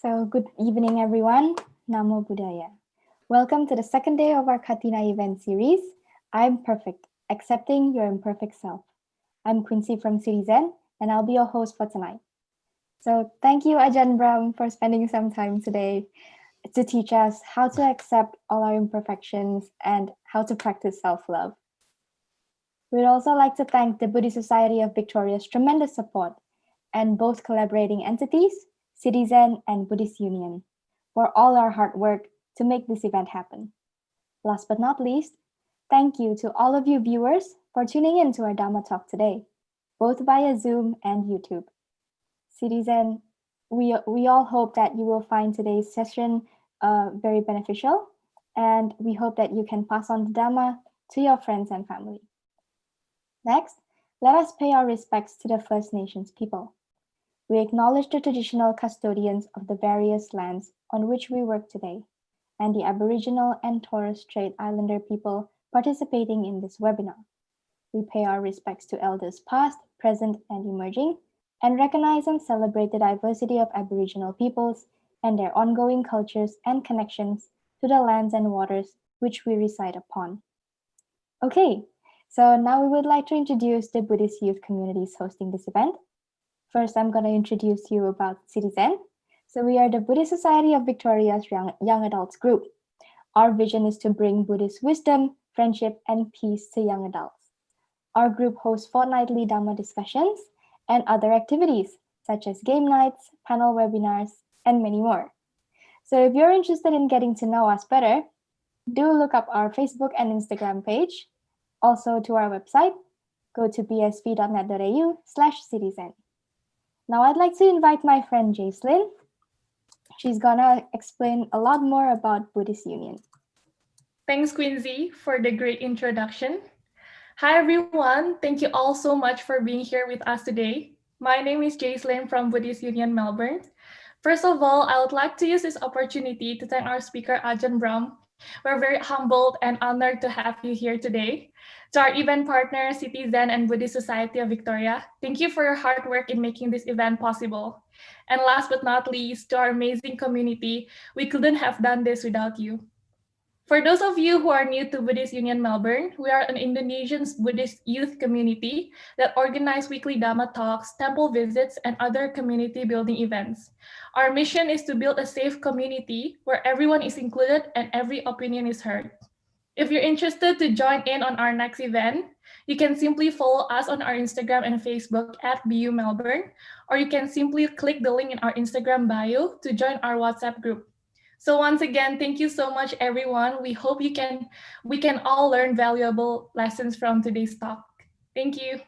So good evening, everyone. Namo Buddhaya. Welcome to the second day of our Kathina event series. I'm Perfect, accepting your imperfect self. I'm Quincy from CITYZEN, and I'll be your host for tonight. So thank you, Ajahn Brahm, for spending some time today to teach us how to accept all our imperfections and how to practice self-love. We'd also like to thank the Buddhist Society of Victoria's tremendous support and both collaborating entities, CITYZEN and Buddhist Union, for all our hard work to make this event happen. Last but not least, thank you to all of you viewers for tuning in to our Dhamma talk today, both via Zoom and YouTube. CITYZEN, we all hope that you will find today's session very beneficial, and we hope that you can pass on the Dhamma to your friends and family. Next, let us pay our respects to the First Nations people. We acknowledge the traditional custodians of the various lands on which we work today, and the Aboriginal and Torres Strait Islander people participating in this webinar. We pay our respects to elders past, present, and emerging, and recognize and celebrate the diversity of Aboriginal peoples and their ongoing cultures and connections to the lands and waters which we reside upon. Okay, so now we would like to introduce the Buddhist youth communities hosting this event. First, I'm going to introduce you about CITYZEN. So we are the Buddhist Society of Victoria's Young Adults group. Our vision is to bring Buddhist wisdom, friendship, and peace to young adults. Our group hosts fortnightly Dhamma discussions and other activities, such as game nights, panel webinars, and many more. So if you're interested in getting to know us better, do look up our Facebook and Instagram page. Also to our website, go to bsv.net.au/CITYZEN. Now I'd like to invite my friend Jaislyn. She's gonna explain a lot more about Buddhist Union. Thanks, Quincy, for the great introduction. Hi, everyone. Thank you all so much for being here with us today. My name is Jaislyn from Buddhist Union, Melbourne. First of all, I would like to use this opportunity to thank our speaker, Ajahn Brahm. We're very humbled and honored to have you here today. To our event partner, CITYZEN and Buddhist Society of Victoria, thank you for your hard work in making this event possible. And last but not least, to our amazing community, we couldn't have done this without you. For those of you who are new to Buddhist Union Melbourne, we are an Indonesian Buddhist youth community that organize weekly Dhamma talks, temple visits, and other community building events. Our mission is to build a safe community where everyone is included and every opinion is heard. If you're interested to join in on our next event, you can simply follow us on our Instagram and Facebook at BU Melbourne, or you can simply click the link in our Instagram bio to join our WhatsApp group. So once again, thank you so much, everyone. We hope we can all learn valuable lessons from today's talk. Thank you.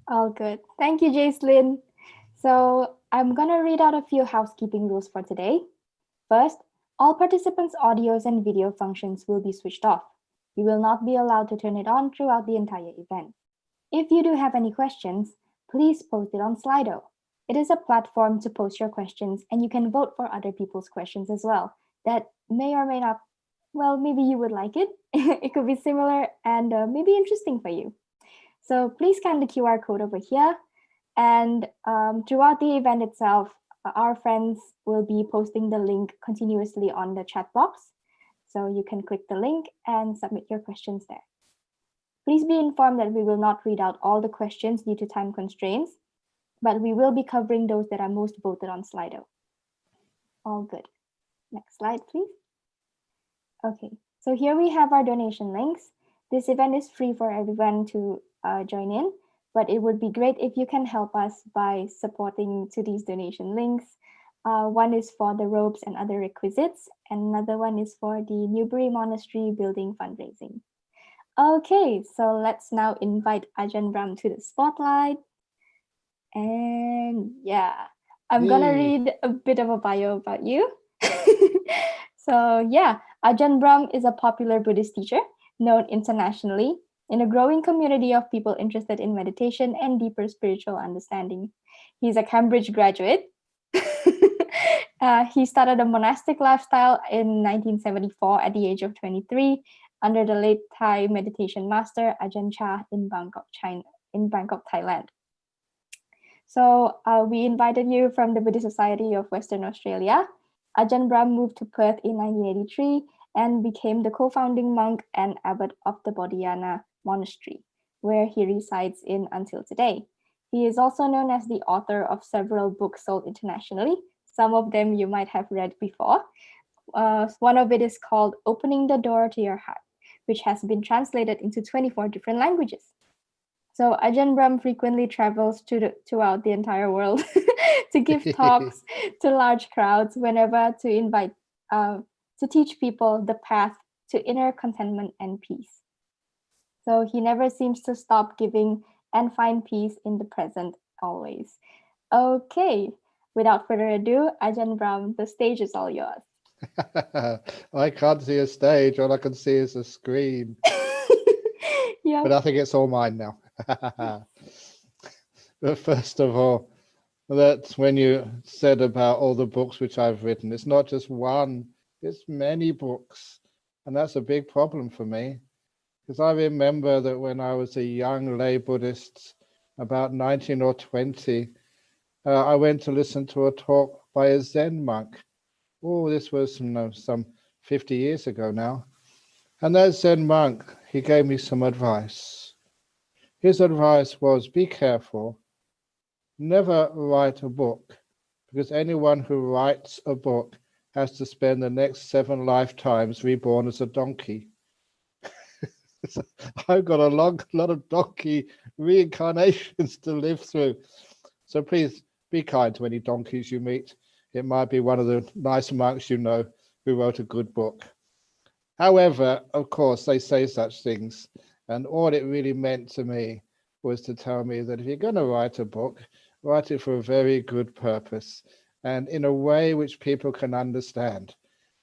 All good. Thank you, Jaislyn. So I'm gonna read out a few housekeeping rules for today. First, all participants' audios and video functions will be switched off. You will not be allowed to turn it on throughout the entire event. If you do have any questions, please post it on Slido. It is a platform to post your questions, and you can vote for other people's questions as well. That may or may not, well, maybe you would like it. It could be similar and maybe interesting for you. So please scan the QR code over here. And throughout the event itself, our friends will be posting the link continuously on the chat box. So you can click the link and submit your questions there. Please be informed that we will not read out all the questions due to time constraints, but we will be covering those that are most voted on Slido. All good. Next slide, please. Okay, so here we have our donation links. This event is free for everyone to join in, but it would be great if you can help us by supporting to these donation links. One is for the robes and other requisites, and another one is for the Newbury Monastery Building Fundraising. Okay, so let's now invite Ajahn Brahm to the spotlight. And yeah, I'm gonna read a bit of a bio about you. So yeah, Ajahn Brahm is a popular Buddhist teacher known internationally in a growing community of people interested in meditation and deeper spiritual understanding. He's a Cambridge graduate. He started a monastic lifestyle in 1974 at the age of 23 under the late Thai meditation master Ajahn Chah in Bangkok, Thailand. So we invited you from the Buddhist Society of Western Australia. Ajahn Brahm moved to Perth in 1983 and became the co-founding monk and abbot of the Bodhiana Monastery, where he resides in until today. He is also known as the author of several books sold internationally. Some of them you might have read before. One of it is called Opening the Door to Your Heart, which has been translated into 24 different languages. So Ajahn Brahm frequently travels throughout the entire world to give talks to large crowds whenever to teach people the path to inner contentment and peace. So he never seems to stop giving and find peace in the present always. Okay, without further ado, Ajahn Brahm, the stage is all yours. I can't see a stage. All I can see is a screen. Yeah. But I think it's all mine now. But first of all, that's when you said about all the books which I've written. It's not just one, it's many books. And that's a big problem for me. Because I remember that when I was a young lay Buddhist, about 19 or 20, I went to listen to a talk by a Zen monk. Oh, this was some 50 years ago now. And that Zen monk, he gave me some advice. His advice was, be careful, never write a book, because anyone who writes a book has to spend the next 7 lifetimes reborn as a donkey. So I've got a lot of donkey reincarnations to live through. So please be kind to any donkeys you meet. It might be one of the nice monks you know who wrote a good book. However, of course, they say such things. And all it really meant to me was to tell me that if you're going to write a book, write it for a very good purpose and in a way which people can understand.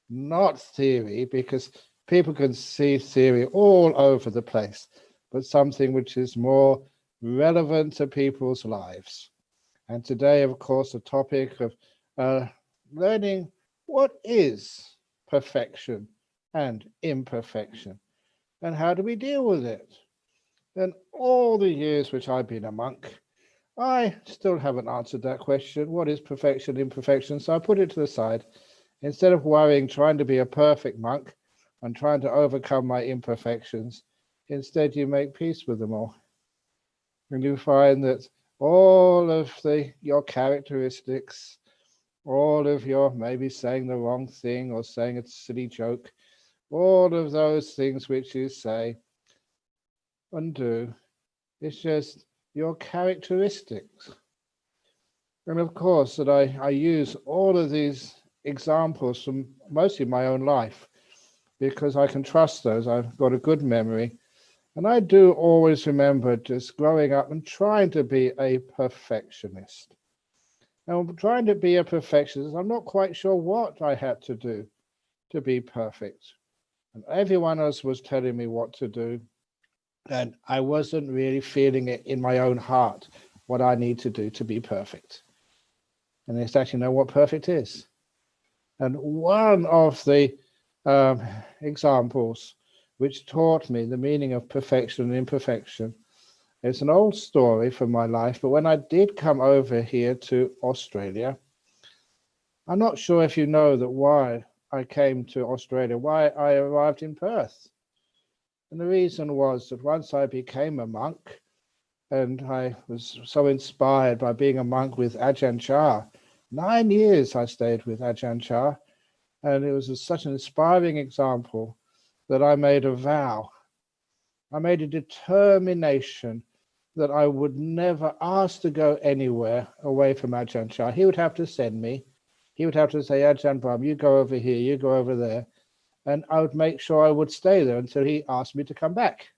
Not theory, because people can see theory all over the place, but something which is more relevant to people's lives. And today, of course, the topic of learning what is perfection and imperfection, and how do we deal with it? And all the years which I've been a monk, I still haven't answered that question. What is perfection, imperfection? So I put it to the side. Instead of worrying, trying to be a perfect monk and trying to overcome my imperfections, instead you make peace with them all. And you find that all of your characteristics, all of your maybe saying the wrong thing or saying a silly joke, all of those things which you say and do, it's just your characteristics. And of course that I use all of these examples from mostly my own life because I can trust those. I've got a good memory. And I do always remember just growing up and trying to be a perfectionist. And trying to be a perfectionist, I'm not quite sure what I had to do to be perfect. And everyone else was telling me what to do. And I wasn't really feeling it in my own heart, what I need to do to be perfect. And it's actually know what perfect is. And one of the examples which taught me the meaning of perfection and imperfection, it's an old story from my life, but when I did come over here to Australia, I'm not sure if you know that why I came to Australia, why I arrived in Perth. And the reason was that once I became a monk, and I was so inspired by being a monk with Ajahn Chah. 9 years I stayed with Ajahn Chah, and it was such an inspiring example that I made a vow. I made a determination that I would never ask to go anywhere away from Ajahn Chah. He would have to send me. He would have to say, Ajahn Brahm, you go over here, you go over there. And I would make sure I would stay there until he asked me to come back.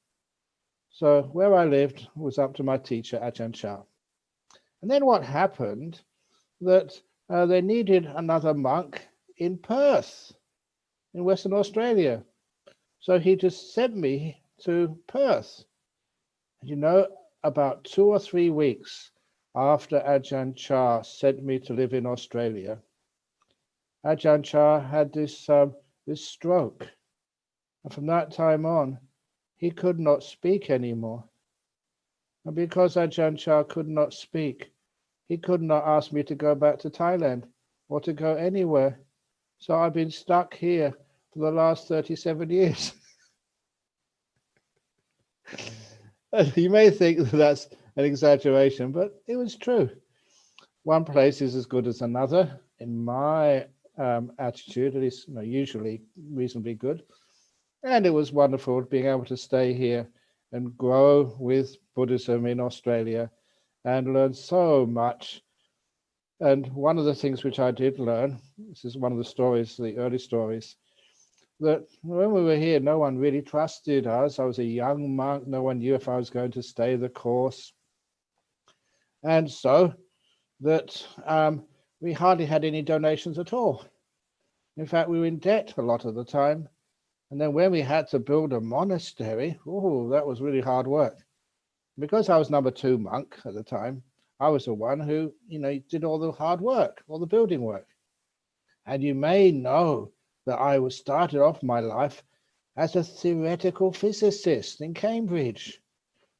So where I lived was up to my teacher, Ajahn Chah. And then what happened, that they needed another monk in Perth, in Western Australia. So he just sent me to Perth. You know, about 2 or 3 weeks after Ajahn Chah sent me to live in Australia, Ajahn Chah had this stroke. And from that time on, he could not speak anymore. And because Ajahn Chah could not speak, he could not ask me to go back to Thailand or to go anywhere. So I've been stuck here for the last 37 years. You may think that's an exaggeration, but it was true. One place is as good as another, in my attitude, at least usually reasonably good. And it was wonderful being able to stay here and grow with Buddhism in Australia and learn so much. And one of the things which I did learn, this is one of the stories, the early stories, that when we were here, no one really trusted us. I was a young monk. No one knew if I was going to stay the course. And so that we hardly had any donations at all. In fact, we were in debt a lot of the time. And then when we had to build a monastery, oh, that was really hard work. Because I was number 2 monk at the time, I was the one who, did all the hard work, all the building work. And you may know that I was started off my life as a theoretical physicist in Cambridge.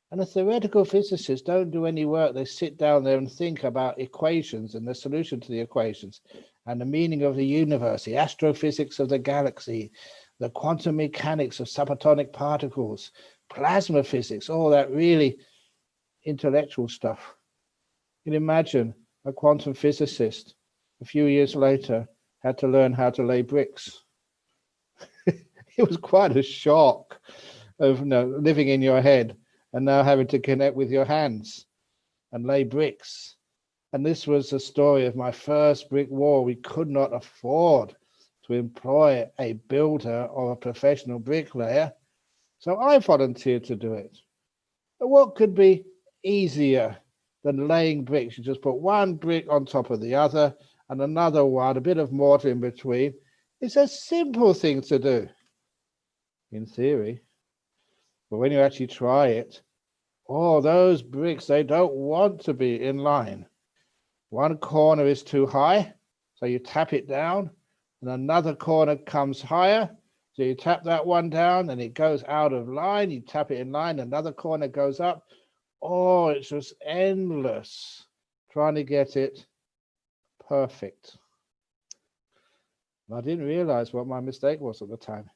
And a theoretical physicist don't do any work. They sit down there and think about equations and the solution to the equations and the meaning of the universe, the astrophysics of the galaxy, the quantum mechanics of subatomic particles, plasma physics, all that really intellectual stuff. You can imagine a quantum physicist a few years later had to learn how to lay bricks. It was quite a shock of living in your head and now having to connect with your hands and lay bricks. And this was the story of my first brick wall. We could not afford to employ a builder or a professional bricklayer, so I volunteered to do it. But what could be easier than laying bricks? You just put one brick on top of the other and another one, a bit of mortar in between. It's a simple thing to do, in theory. But when you actually try it, those bricks, they don't want to be in line. One corner is too high, so you tap it down, and another corner comes higher, so you tap that one down, and it goes out of line. You tap it in line, another corner goes up. Oh, it's just endless trying to get it perfect. And I didn't realize what my mistake was at the time.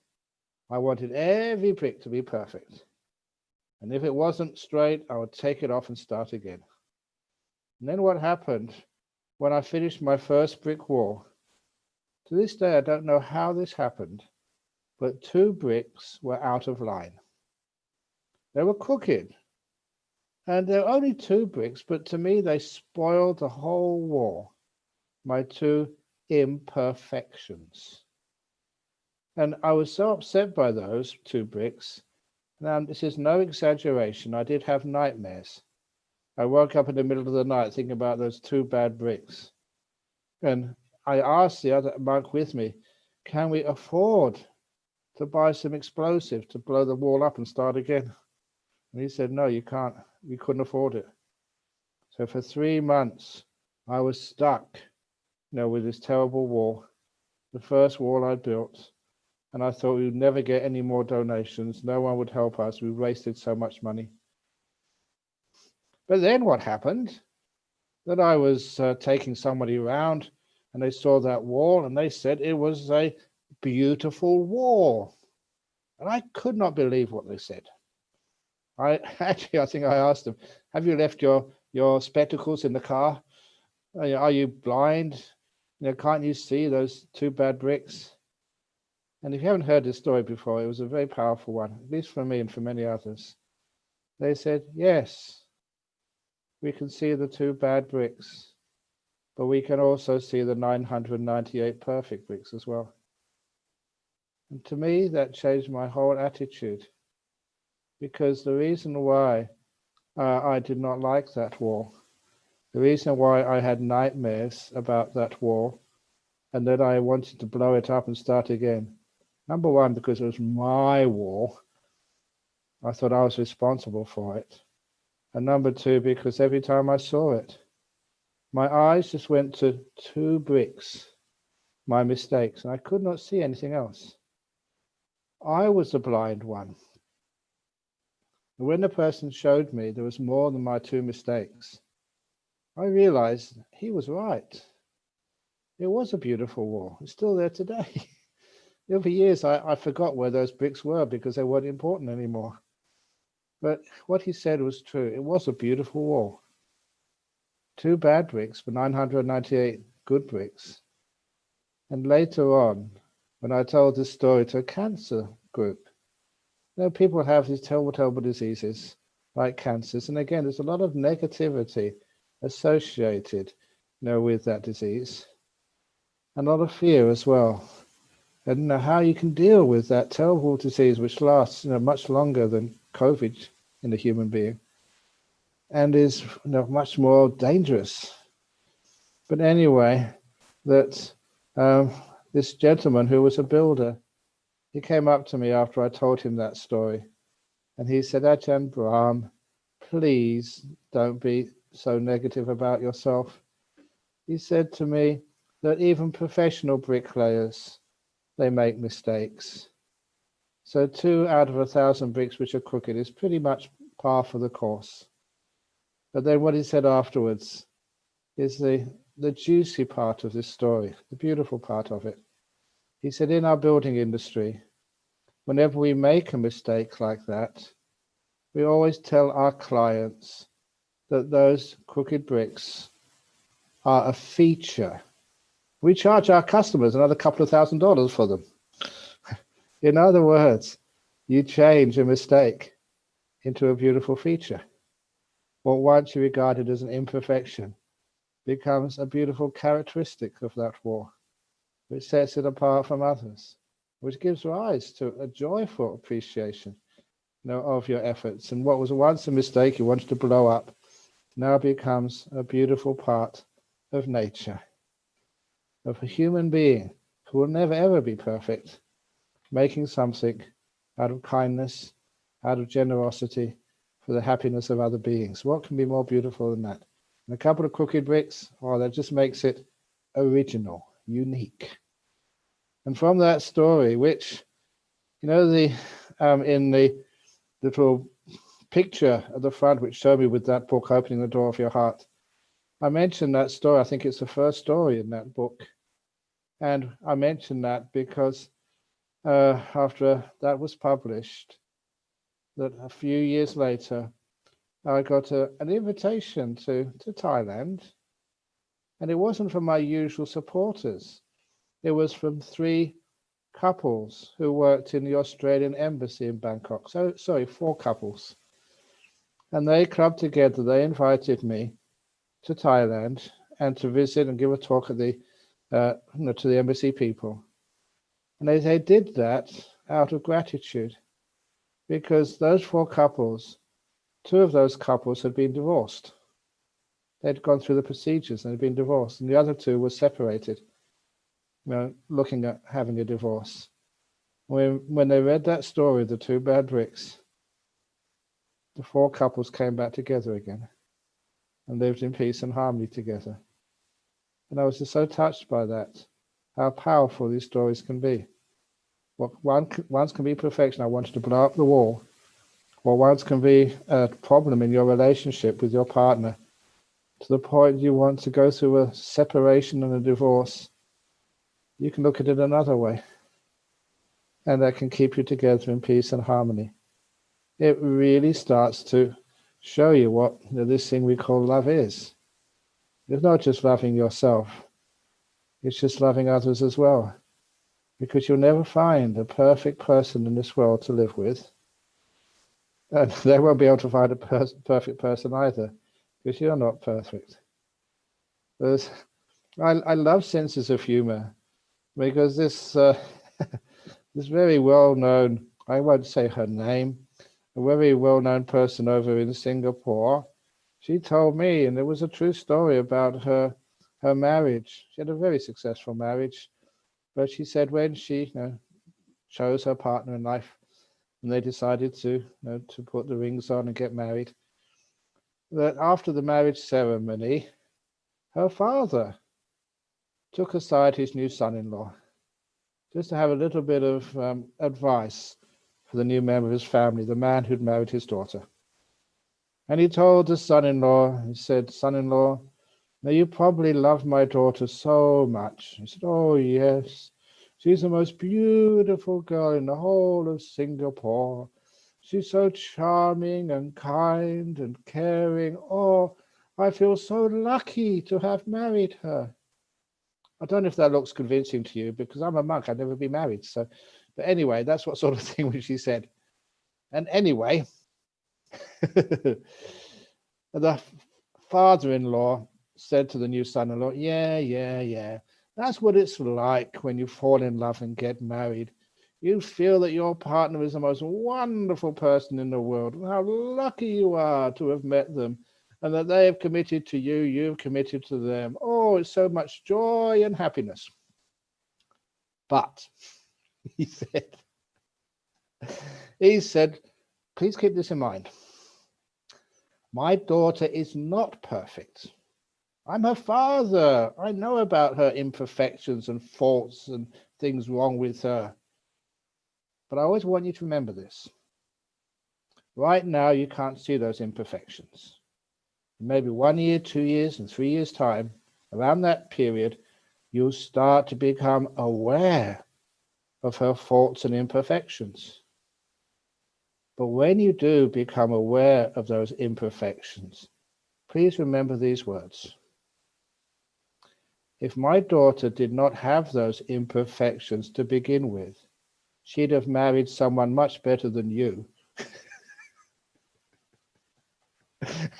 I wanted every brick to be perfect. And if it wasn't straight, I would take it off and start again. And then what happened when I finished my first brick wall? To this day, I don't know how this happened, but 2 bricks were out of line. They were crooked. And there were only 2 bricks, but to me, they spoiled the whole wall. My 2 imperfections. And I was so upset by those 2 bricks. Now, this is no exaggeration. I did have nightmares. I woke up in the middle of the night thinking about those 2 bad bricks. And I asked the other monk with me, can we afford to buy some explosive to blow the wall up and start again? And he said, no, you can't. We couldn't afford it. So for 3 months, I was stuck, with this terrible wall, the first wall I built. And I thought we would never get any more donations. No one would help us. We wasted so much money. But then what happened? That I was taking somebody around and they saw that wall and they said it was a beautiful wall. And I could not believe what they said. I think I asked them, have you left your spectacles in the car? Are you blind? Can't you see those 2 bad bricks? And if you haven't heard this story before, it was a very powerful one, at least for me and for many others. They said, yes, we can see the 2 bad bricks, but we can also see the 998 perfect bricks as well. And to me, that changed my whole attitude, because the reason why I did not like that wall, the reason why I had nightmares about that wall, and that I wanted to blow it up and start again, number one, because it was my wall. I thought I was responsible for it. And number 2, because every time I saw it, my eyes just went to 2 bricks, my mistakes, and I could not see anything else. I was the blind one. And when the person showed me there was more than my 2 mistakes, I realized he was right. It was a beautiful wall. It's still there today. Over years, I forgot where those bricks were because they weren't important anymore. But what he said was true. It was a beautiful wall. 2 bad bricks for 998 good bricks. And later on, when I told this story to a cancer group, people have these terrible, terrible diseases like cancers. And again, there's a lot of negativity associated, with that disease. And a lot of fear as well. And how you can deal with that terrible disease, which lasts, much longer than COVID in a human being, and is, much more dangerous. But anyway, that this gentleman who was a builder, he came up to me after I told him that story, and he said, Ajahn Brahm, please don't be so negative about yourself. He said to me that even professional bricklayers, they make mistakes. So 2 out of 1,000 bricks which are crooked is pretty much par for the course. But then what he said afterwards is the juicy part of this story, the beautiful part of it. He said, in our building industry, whenever we make a mistake like that, we always tell our clients that those crooked bricks are a feature. We charge our customers another couple of $1,000s for them. In other words, you change a mistake into a beautiful feature. What once you regarded as an imperfection becomes a beautiful characteristic of that wall, which sets it apart from others, which gives rise to a joyful appreciation, of your efforts. And what was once a mistake you wanted to blow up now becomes a beautiful part of nature, of a human being who will never ever be perfect, making something out of kindness, out of generosity, for the happiness of other beings. What can be more beautiful than that? And a couple of crooked bricks, that just makes it original, unique. And from that story, which, in the little picture at the front, which showed me with that book, Opening the Door of Your Heart, I mentioned that story. I think it's the first story in that book. And I mentioned that because after that was published, that a few years later, I got an invitation to Thailand. And it wasn't from my usual supporters. It was from 3 couples who worked in the Australian embassy in Bangkok. 4 couples. And they clubbed together. They invited me to Thailand and to visit and give a talk at to the embassy people. And they did that out of gratitude, because those 4 couples, 2 of those couples had been divorced. They'd gone through the procedures and had been divorced, and the other 2 were separated, looking at having a divorce. When they read that story, the 2 bad bricks, the 4 couples came back together again and lived in peace and harmony together. And I was just so touched by that, how powerful these stories can be. Once can be perfection. I wanted to blow up the wall. Or once can be a problem in your relationship with your partner, to the point you want to go through a separation and a divorce. You can look at it another way, and that can keep you together in peace and harmony. It really starts to show you what this thing we call love is. It's not just loving yourself, it's just loving others as well, because you'll never find a perfect person in this world to live with, and they won't be able to find a perfect person either, because you're not perfect. I love senses of humor, because this this very well-known, I won't say her name, a very well-known person over in Singapore, she told me, and it was a true story about her marriage. She had a very successful marriage, but she said when she chose her partner in life, and they decided to put the rings on and get married, that after the marriage ceremony, her father took aside his new son-in-law just to have a little bit of advice for the new member of his family, the man who'd married his daughter. And he told the son-in-law, he said, son-in-law, Now, you probably love my daughter so much. He said, oh, yes. She's the most beautiful girl in the whole of Singapore. She's so charming and kind and caring. Oh, I feel so lucky to have married her. I don't know if that looks convincing to you, because I'm a monk. I'd never be married. So, but anyway, that's what sort of thing which she said. And anyway, the father-in-law said to the new son-in-law, yeah. That's what it's like when you fall in love and get married. You feel that your partner is the most wonderful person in the world, and how lucky you are to have met them, and that they have committed to you, you've committed to them. Oh, it's so much joy and happiness. But, he said, please keep this in mind. My daughter is not perfect. I'm her father. I know about her imperfections and faults and things wrong with her. But I always want you to remember this. Right now, you can't see those imperfections. Maybe 1 year, 2 years, and 3 years' time, around that period, you'll start to become aware of her faults and imperfections. But when you do become aware of those imperfections, please remember these words. If my daughter did not have those imperfections to begin with, she'd have married someone much better than you.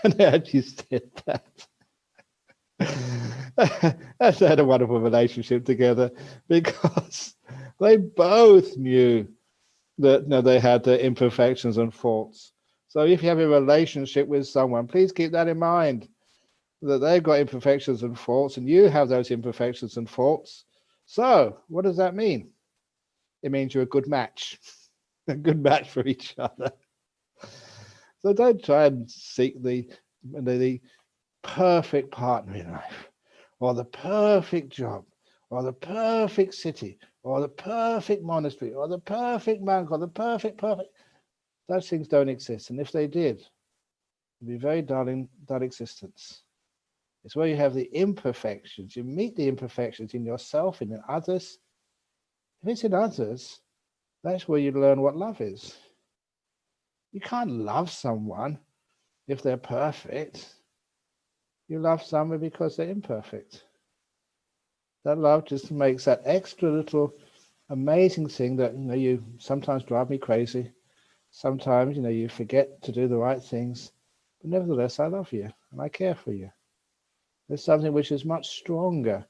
And they actually said that. And they had a wonderful relationship together because they both knew that they had their imperfections and faults. So if you have a relationship with someone, please keep that in mind, that they've got imperfections and faults and you have those imperfections and faults. So what does that mean? It means you're a good match, a good match for each other. So don't try and seek the perfect partner in life, or the perfect job, or the perfect city, or the perfect monastery, or the perfect monk, or the perfect. Those things don't exist. And if they did, it'd be very dull existence. It's where you have the imperfections. You meet the imperfections in yourself and in others. If it's in others, that's where you learn what love is. You can't love someone if they're perfect. You love someone because they're imperfect. That love just makes that extra little amazing thing that, you sometimes drive me crazy. Sometimes, you forget to do the right things. But nevertheless, I love you and I care for you. There's something which is much stronger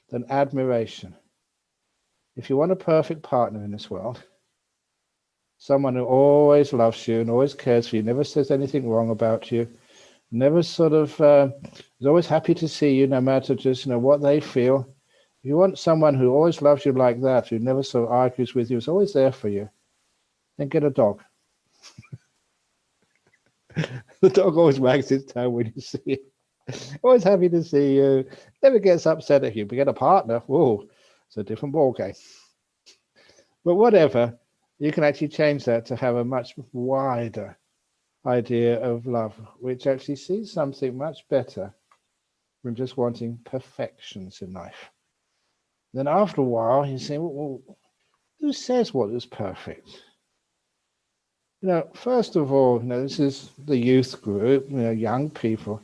than admiration. If you want a perfect partner in this world, someone who always loves you and always cares for you, never says anything wrong about you, never sort of is always happy to see you no matter just what they feel. If you want someone who always loves you like that, who never sort of argues with you, is always there for you, then get a dog. The dog always wags its tail when you see it. Always happy to see you, never gets upset at you. But get a partner, whoa, it's a different ballgame. But whatever, you can actually change that to have a much wider idea of love, which actually sees something much better than just wanting perfections in life. Then after a while, you say, well, who says what is perfect? First of all, this is the youth group, young people.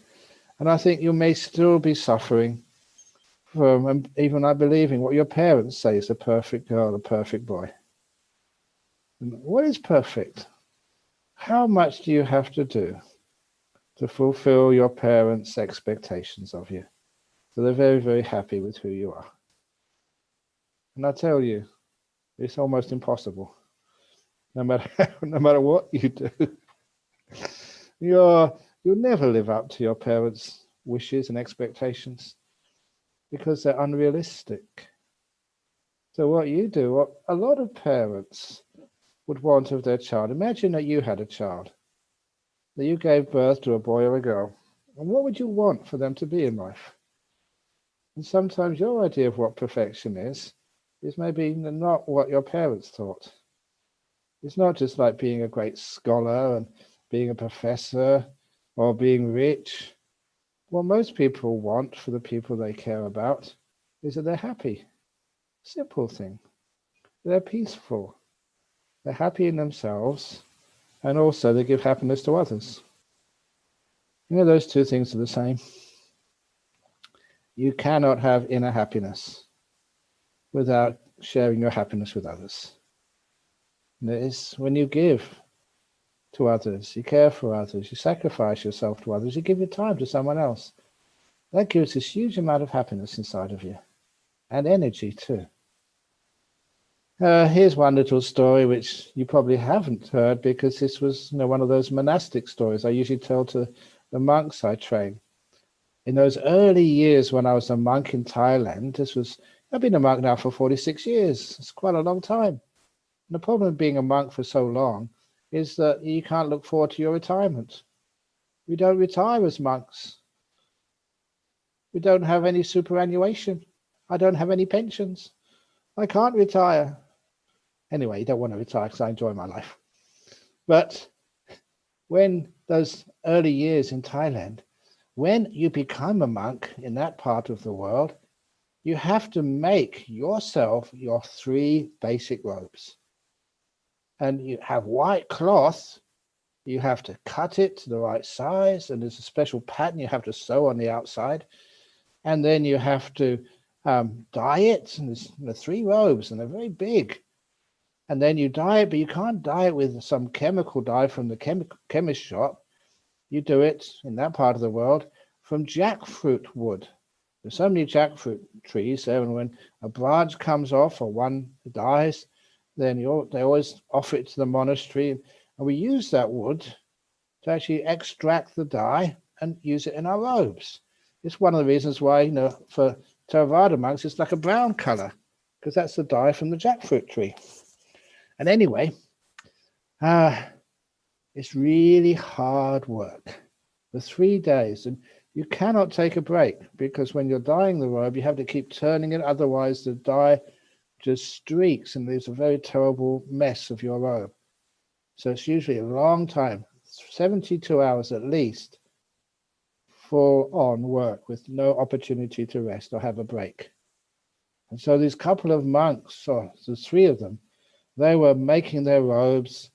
And I think you may still be suffering from even not believing what your parents say is a perfect girl, a perfect boy. And what is perfect? How much do you have to do to fulfill your parents' expectations of you? So they're very, very happy with who you are. And I tell you, it's almost impossible. No matter what you do, you'll never live up to your parents' wishes and expectations because they're unrealistic. So what you do, what a lot of parents would want of their child. Imagine that you had a child, that you gave birth to a boy or a girl. And what would you want for them to be in life? And sometimes your idea of what perfection is maybe not what your parents thought. It's not just like being a great scholar and being a professor or being rich. what most people want for the people they care about is that they're happy. Simple thing. They're peaceful. They're happy in themselves, and also they give happiness to others. Those two things are the same. You cannot have inner happiness without sharing your happiness with others. It's when you give to others, you care for others, you sacrifice yourself to others, you give your time to someone else. That gives this huge amount of happiness inside of you, and energy too. Here's one little story which you probably haven't heard, because this was one of those monastic stories I usually tell to the monks I train. In those early years when I was a monk in Thailand, I've been a monk now for 46 years. It's quite a long time. And the problem with being a monk for so long is that you can't look forward to your retirement. We don't retire as monks. We don't have any superannuation. I don't have any pensions. I can't retire. Anyway, you don't want to retire because I enjoy my life. But when those early years in Thailand, when you become a monk in that part of the world, you have to make yourself your 3 basic robes. And you have white cloth, you have to cut it to the right size, and there's a special pattern you have to sew on the outside. And then you have to dye it, and there's 3 robes, and they're very big. And then you dye it, but you can't dye it with some chemical dye from the chemist shop. You do it in that part of the world from jackfruit wood. There's so many jackfruit trees there, and when a branch comes off or one dies, then they always offer it to the monastery, and we use that wood to actually extract the dye and use it in our robes. It's one of the reasons why, for Theravada monks, it's like a brown color, because that's the dye from the jackfruit tree. And anyway, it's really hard work for 3 days, and you cannot take a break, because when you're dyeing the robe, you have to keep turning it, otherwise the dye just streaks and leaves a very terrible mess of your robe. So it's usually a long time, 72 hours at least, full on work with no opportunity to rest or have a break. And so these couple of monks, or the 3 of them, they were making their robes,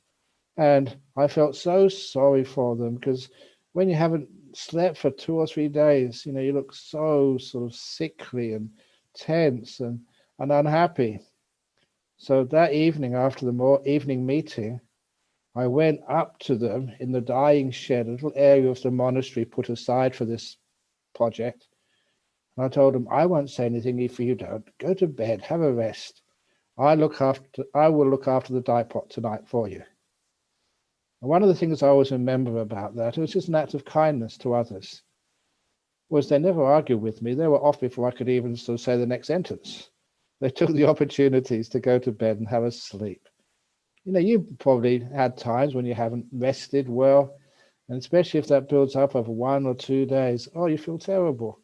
and I felt so sorry for them, because when you haven't slept for 2 or 3 days, you look so sort of sickly and tense and unhappy. So that evening, after the evening meeting, I went up to them in the dyeing shed, a little area of the monastery put aside for this project. And I told them, I won't say anything if you don't. Go to bed, have a rest. I will look after the dye pot tonight for you. And one of the things I always remember about that, it was just an act of kindness to others, was they never argued with me. They were off before I could even sort of say the next sentence. They took the opportunities to go to bed and have a sleep. You probably had times when you haven't rested well, and especially if that builds up over 1 or 2 days, you feel terrible.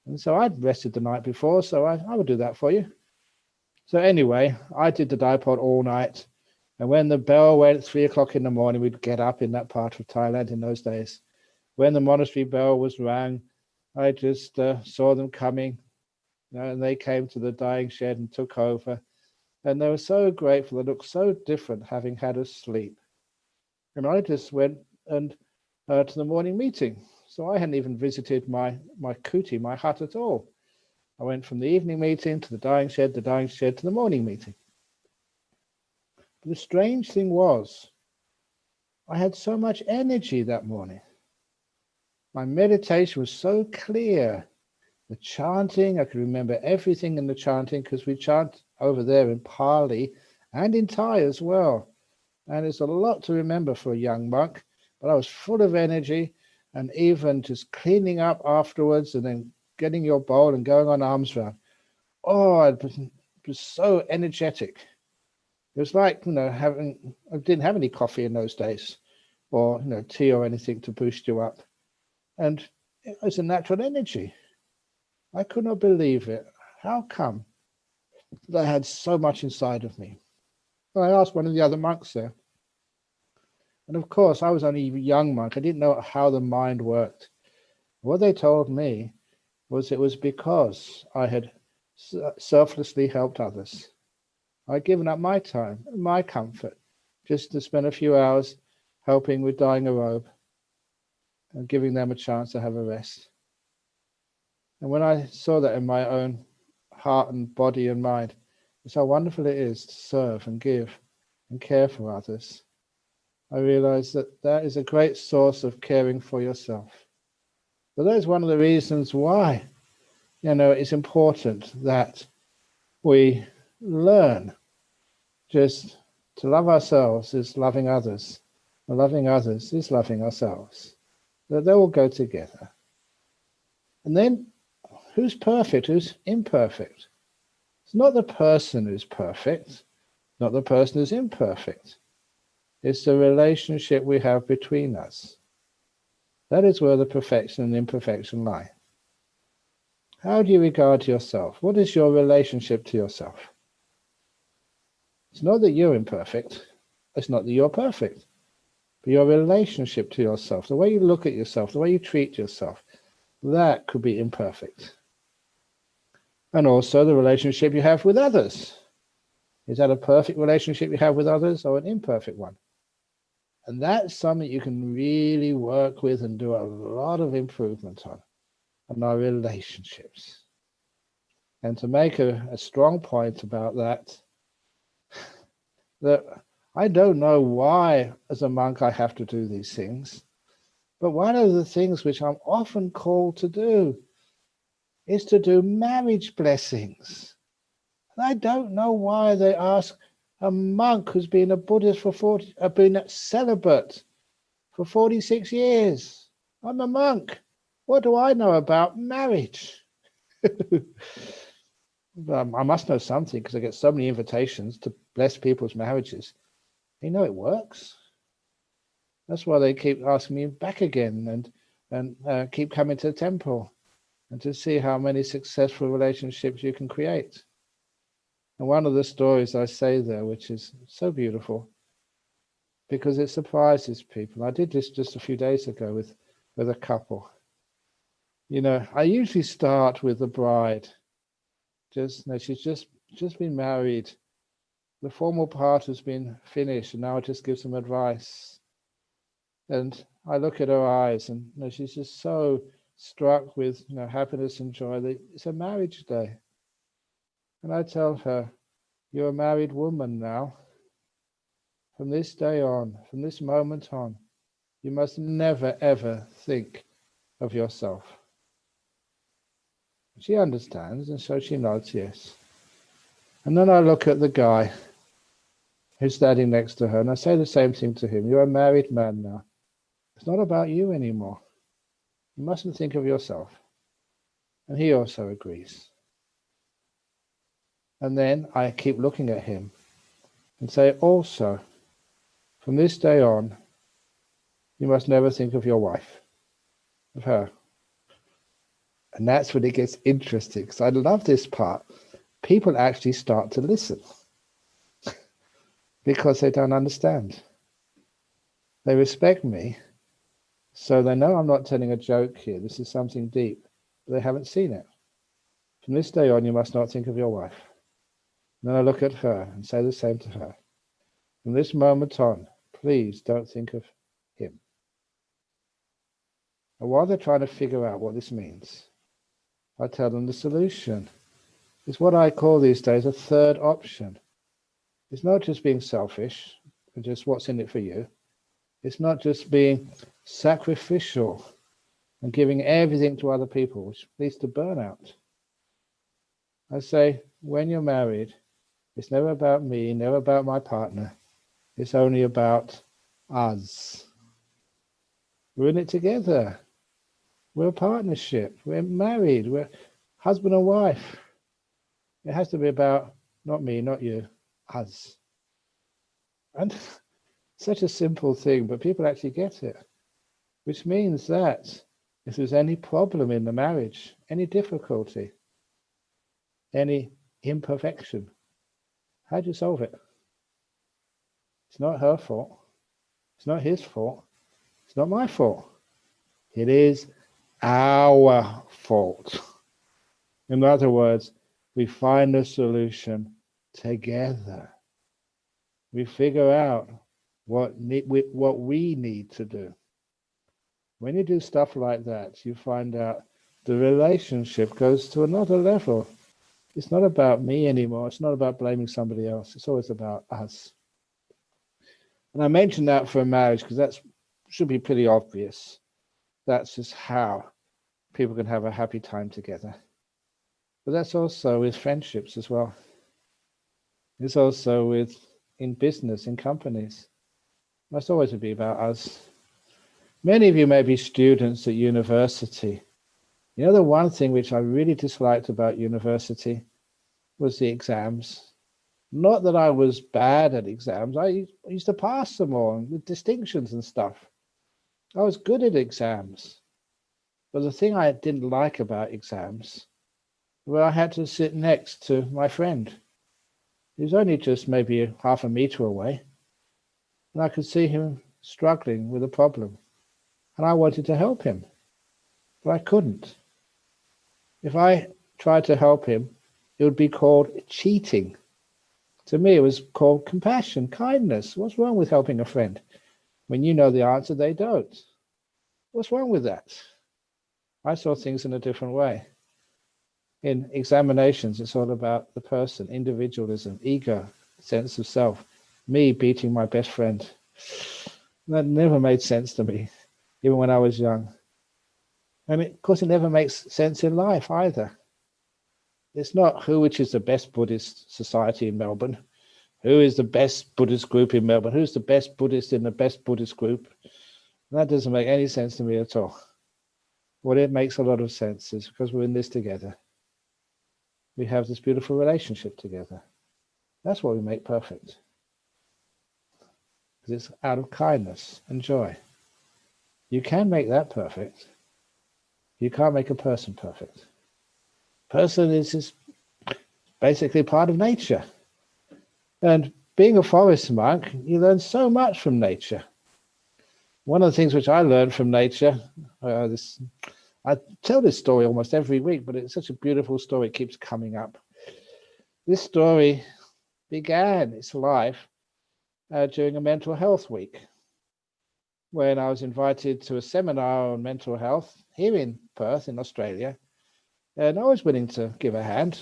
And so I'd rested the night before, so I would do that for you. So anyway, I did the dye pot all night. And when the bell went at 3 o'clock in the morning, we'd get up in that part of Thailand in those days. When the monastery bell was rang, I just saw them coming, and they came to the dyeing shed and took over. And they were so grateful. They looked so different having had a sleep. And I just went to the morning meeting. So I hadn't even visited my kuti, my hut at all. I went from the evening meeting to the dyeing shed to the morning meeting. But the strange thing was, I had so much energy that morning. My meditation was so clear. The chanting, I could remember everything in the chanting, because we chant over there in Pali and in Thai as well. And it's a lot to remember for a young monk, but I was full of energy, and even just cleaning up afterwards and then getting your bowl and going on arms round. It was so energetic. It was like, I didn't have any coffee in those days, or, tea or anything to boost you up. And it was a natural energy. I could not believe it. How come that I had so much inside of me? Well, I asked one of the other monks there. And of course, I was only a young monk. I didn't know how the mind worked. What they told me was it was because I had selflessly helped others. I'd given up my time, my comfort, just to spend a few hours helping with dyeing a robe and giving them a chance to have a rest. And when I saw that in my own heart and body and mind, it's how wonderful it is to serve and give and care for others. I realized that that is a great source of caring for yourself. So that is one of the reasons why, it's important that we learn just to love ourselves is loving others. And loving others is loving ourselves. That they all go together. And then who's perfect? Who's imperfect? It's not the person who's perfect, not the person who's imperfect. It's the relationship we have between us. That is where the perfection and imperfection lie. How do you regard yourself? What is your relationship to yourself? It's not that you're imperfect. It's not that you're perfect. But your relationship to yourself, the way you look at yourself, the way you treat yourself, that could be imperfect. And also the relationship you have with others. Is that a perfect relationship you have with others or an imperfect one? And that's something you can really work with and do a lot of improvement on our relationships. And to make a strong point about that I don't know why as a monk I have to do these things, but one of the things which I'm often called to do is to do marriage blessings. And I don't know why they ask a monk who's been a Buddhist been a celibate for 46 years. I'm a monk. What do I know about marriage? I must know something because I get so many invitations to bless people's marriages. It works. That's why they keep asking me back again and keep coming to the temple and to see how many successful relationships you can create. And one of the stories I say there, which is so beautiful, because it surprises people. I did this just a few days ago with a couple. I usually start with the bride. She's just been married. The formal part has been finished, and now I just give some advice. And I look at her eyes, and she's just so struck with happiness and joy that it's a marriage day. And I tell her, you're a married woman now. From this day on, from this moment on, you must never, ever think of yourself. She understands, and so she nods yes. And then I look at the guy who's standing next to her, and I say the same thing to him. You're a married man now. It's not about you anymore. You mustn't think of yourself. And he also agrees. And then I keep looking at him and say, also, from this day on, you must never think of your wife, of her. And that's when it gets interesting, because I love this part. People actually start to listen because they don't understand. They respect me, so they know I'm not telling a joke here. This is something deep. They haven't seen it. From this day on, you must not think of your wife. And then I look at her and say the same to her. From this moment on, please don't think of him. And while they're trying to figure out what this means, I tell them the solution is what I call these days a third option. It's not just being selfish and just what's in it for you. It's not just being sacrificial and giving everything to other people, which leads to burnout. I say, when you're married, it's never about me, never about my partner. It's only about us. We're in it together. We're a partnership. We're married. We're husband and wife. It has to be about not me, not you, us. And such a simple thing, but people actually get it. Which means that if there's any problem in the marriage, any difficulty, any imperfection, how do you solve it? It's not her fault. It's not his fault. It's not my fault. It is our fault. In other words, we find a solution together. We figure out what we need to do. When you do stuff like that, you find out the relationship goes to another level. It's not about me anymore. It's not about blaming somebody else. It's always about us. And I mention that for marriage because that should be pretty obvious. That's just how people can have a happy time together. But that's also with friendships as well. It's also in business, in companies. It must always be about us. Many of you may be students at university. You know, the one thing which I really disliked about university was the exams. Not that I was bad at exams. I used to pass them all with distinctions and stuff. I was good at exams. But the thing I didn't like about exams, well, I had to sit next to my friend. He was only just maybe half a meter away. And I could see him struggling with a problem. And I wanted to help him, but I couldn't. If I tried to help him, it would be called cheating. To me, it was called compassion, kindness. What's wrong with helping a friend? When you know the answer, they don't. What's wrong with that? I saw things in a different way. In examinations, it's all about the person, individualism, ego, sense of self, me beating my best friend. That never made sense to me, even when I was young. And of course, it never makes sense in life either. It's not which is the best Buddhist society in Melbourne, who is the best Buddhist group in Melbourne, who's the best Buddhist in the best Buddhist group. That doesn't make any sense to me at all. What it makes a lot of sense is because we're in this together. We have this beautiful relationship together. That's what we make perfect. Because it's out of kindness and joy. You can make that perfect. You can't make a person perfect. Person is just basically part of nature. And being a forest monk, you learn so much from nature. One of the things which I learned from nature, I tell this story almost every week, but it's such a beautiful story, it keeps coming up. This story began its life during a mental health week, when I was invited to a seminar on mental health here in Perth, in Australia. And I was willing to give a hand.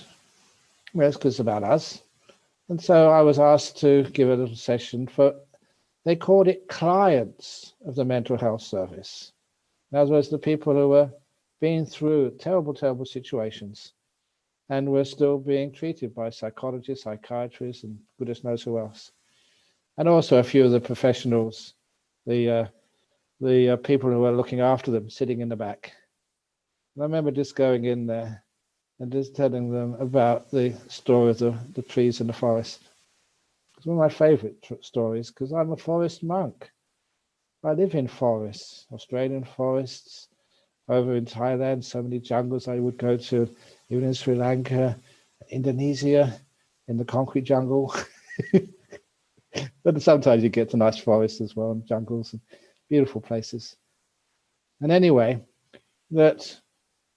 Well, it's because it's about us. And so I was asked to give a little session for, they called it clients of the mental health service. In other words, the people who were being through terrible, terrible situations and were still being treated by psychologists, psychiatrists, and goodness knows who else. And also a few of the professionals, the people who were looking after them, sitting in the back. And I remember just going in there and just telling them about the story of the trees in the forest. It's one of my favorite stories because I'm a forest monk. I live in forests, Australian forests, over in Thailand, so many jungles I would go to, even in Sri Lanka, Indonesia, in the concrete jungle. But sometimes you get to nice forests as well, and jungles, and beautiful places. And anyway, that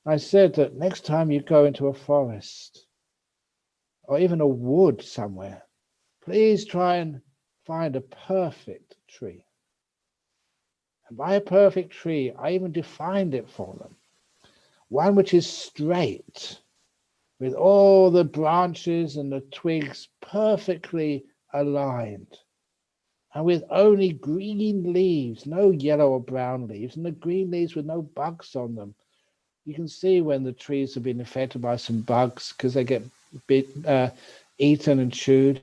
I said that next time you go into a forest or even a wood somewhere, please try and find a perfect tree. And by a perfect tree, I even defined it for them. One which is straight, with all the branches and the twigs perfectly aligned, and with only green leaves, no yellow or brown leaves, and the green leaves with no bugs on them. You can see when the trees have been affected by some bugs because they get eaten and chewed.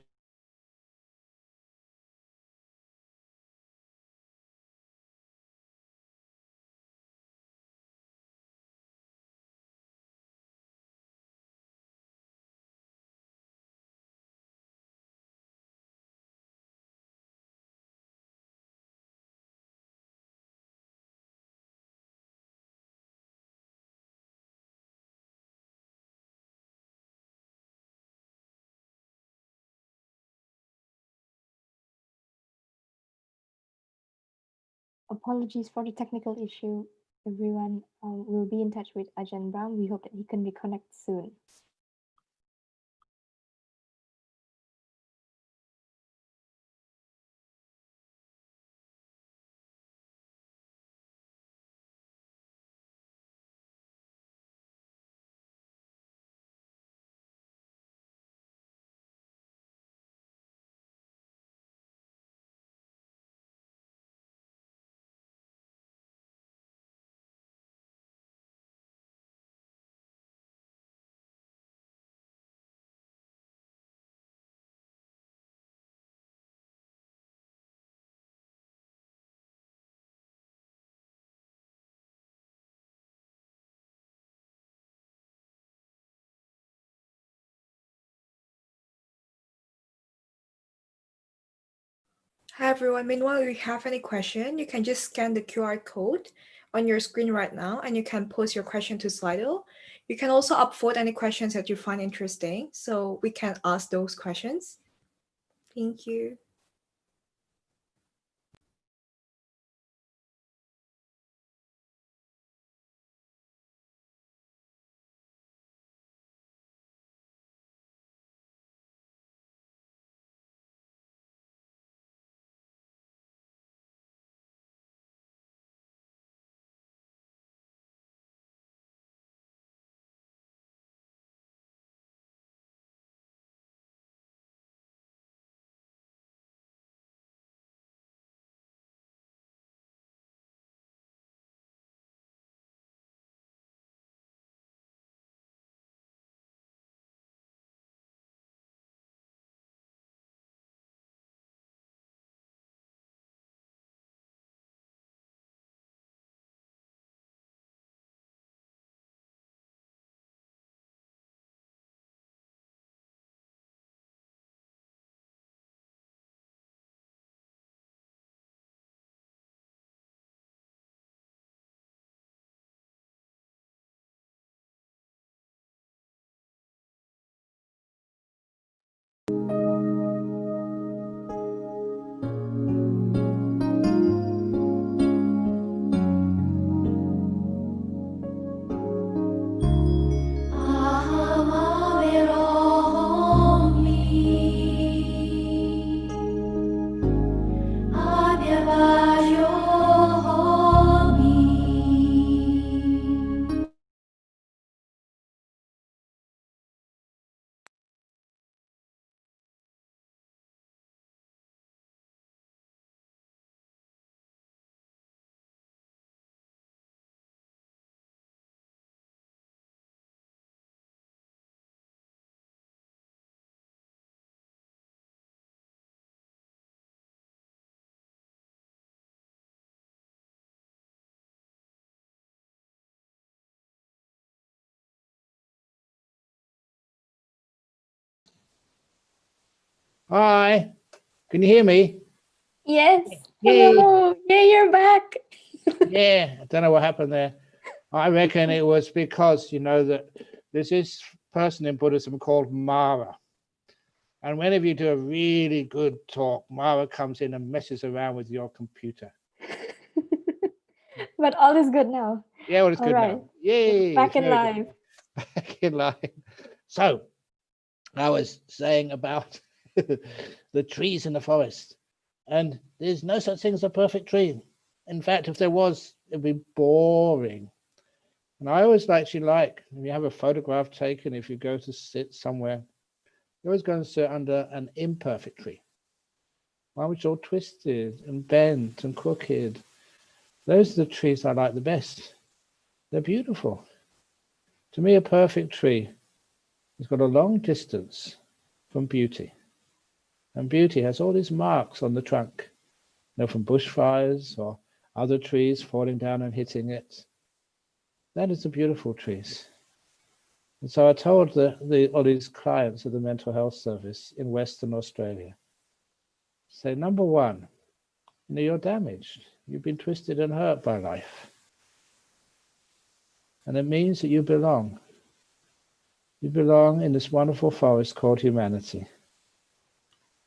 Apologies for the technical issue. everyone will be in touch with Ajahn Brahm. We hope that he can reconnect soon. Hi everyone, meanwhile, if you have any question, you can just scan the QR code on your screen right now and you can post your question to Slido. You can also upvote any questions that you find interesting so we can ask those questions. Thank you. Hi, can you hear me? Yes. Yay. Hello. Yay, you're back. Yeah, I don't know what happened there. I reckon it was because, you know, that there's this person in Buddhism called Mara. And whenever you do a really good talk, Mara comes in and messes around with your computer. But all is good now. Yeah, well, it's All good right. now. Yay. Back it's in very live. good. Back in live. So I was saying about the trees in the forest. And there's no such thing as a perfect tree. In fact, if there was, it'd be boring. And I always actually like, if you have a photograph taken, if you go to sit somewhere, you're always going to sit under an imperfect tree. One which is all twisted and bent and crooked. Those are the trees I like the best. They're beautiful. To me, a perfect tree has got a long distance from beauty. And beauty has all these marks on the trunk, you know, from bushfires or other trees falling down and hitting it. That is the beautiful trees. And so I told all these clients of the mental health service in Western Australia, say, number one, you know, you're damaged. You've been twisted and hurt by life. And it means that you belong. You belong in this wonderful forest called humanity.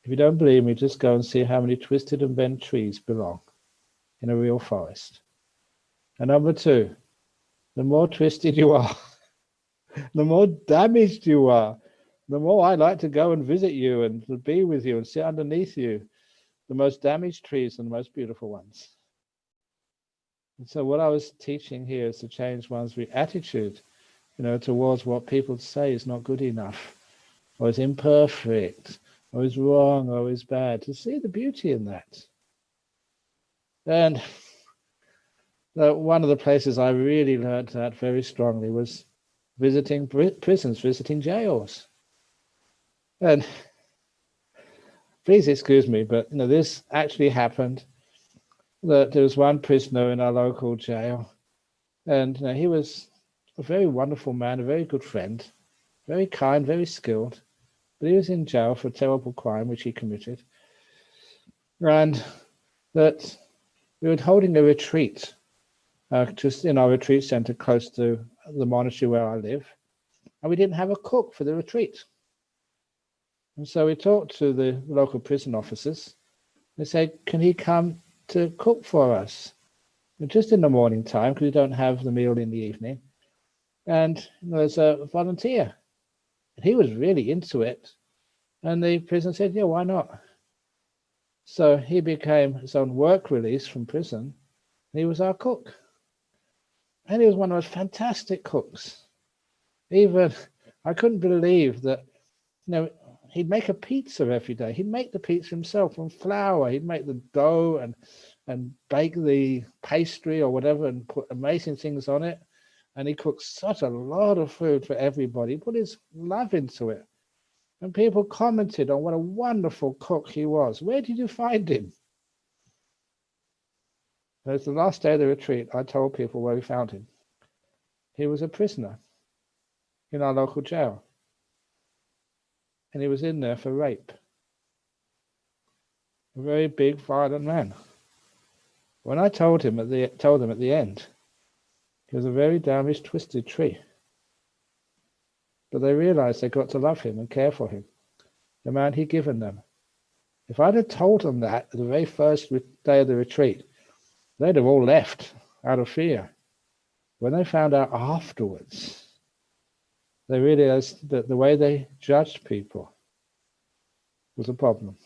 If you don't believe me, just go and see how many twisted and bent trees belong in a real forest. And number two, the more twisted you are, the more damaged you are, the more I like to go and visit you and to be with you and sit underneath you. The most damaged trees are the most beautiful ones. And so what I was teaching here is to change one's attitude, towards what people say is not good enough, or is imperfect, or is wrong, or is bad, to see the beauty in that. And one of the places I really learned that very strongly was visiting prisons, visiting jails. And please excuse me, but this actually happened. That there was one prisoner in our local jail, and he was a very wonderful man, a very good friend, very kind, very skilled, but he was in jail for a terrible crime which he committed. And that we were holding a retreat just in our retreat center close to the monastery where I live, and we didn't have a cook for the retreat. And so we talked to the local prison officers. They said, can he come to cook for us? Just in the morning time, because we don't have the meal in the evening. And there's a volunteer. He was really into it. And the prison said, yeah, why not? So he became his own work release from prison. And he was our cook. And he was one of those fantastic cooks. Even, I couldn't believe that, he'd make a pizza every day. He'd make the pizza himself from flour. He'd make the dough and bake the pastry or whatever and put amazing things on it. And he cooked such a lot of food for everybody. He put his love into it. And people commented on what a wonderful cook he was. Where did you find him? It was the last day of the retreat. I told people where we found him. He was a prisoner in our local jail. And he was in there for rape. A very big, violent man. When I told them at the end, he was a very damaged, twisted tree. But they realized they got to love him and care for him, the man he'd given them. If I'd have told them that the very first day of the retreat, they'd have all left out of fear. When they found out afterwards, they realized that the way they judged people was a problem.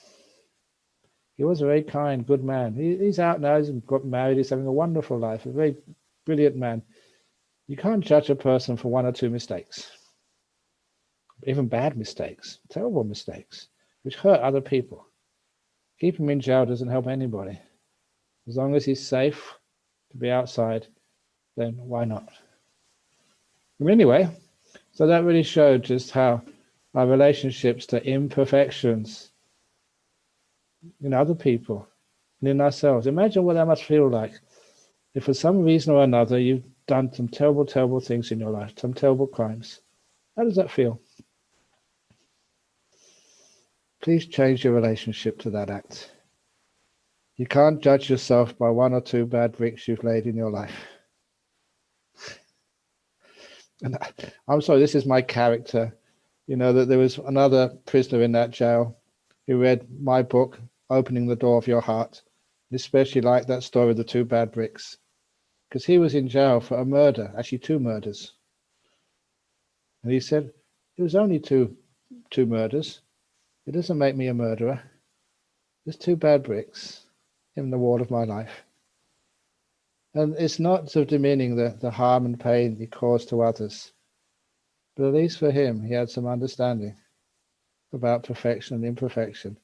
He was a very kind, good man. He's out now, he's got married, he's having a wonderful life, a very brilliant man. You can't judge a person for one or two mistakes, even bad mistakes, terrible mistakes, which hurt other people. Keep him in jail doesn't help anybody. As long as he's safe to be outside, then why not? Anyway, so that really showed just how our relationships to imperfections in other people and in ourselves. Imagine what that must feel like if for some reason or another you've done some terrible, terrible things in your life, some terrible crimes. How does that feel? Please change your relationship to that act. You can't judge yourself by one or two bad bricks you've laid in your life. And I'm sorry, this is my character. That there was another prisoner in that jail who read my book, Opening the Door of Your Heart, especially liked that story of the two bad bricks, because he was in jail for a murder, actually 2 murders. And he said, it was only two murders. It doesn't make me a murderer. There's 2 bad bricks in the wall of my life. And it's not sort of demeaning the harm and pain he caused to others. But at least for him, he had some understanding about perfection and imperfection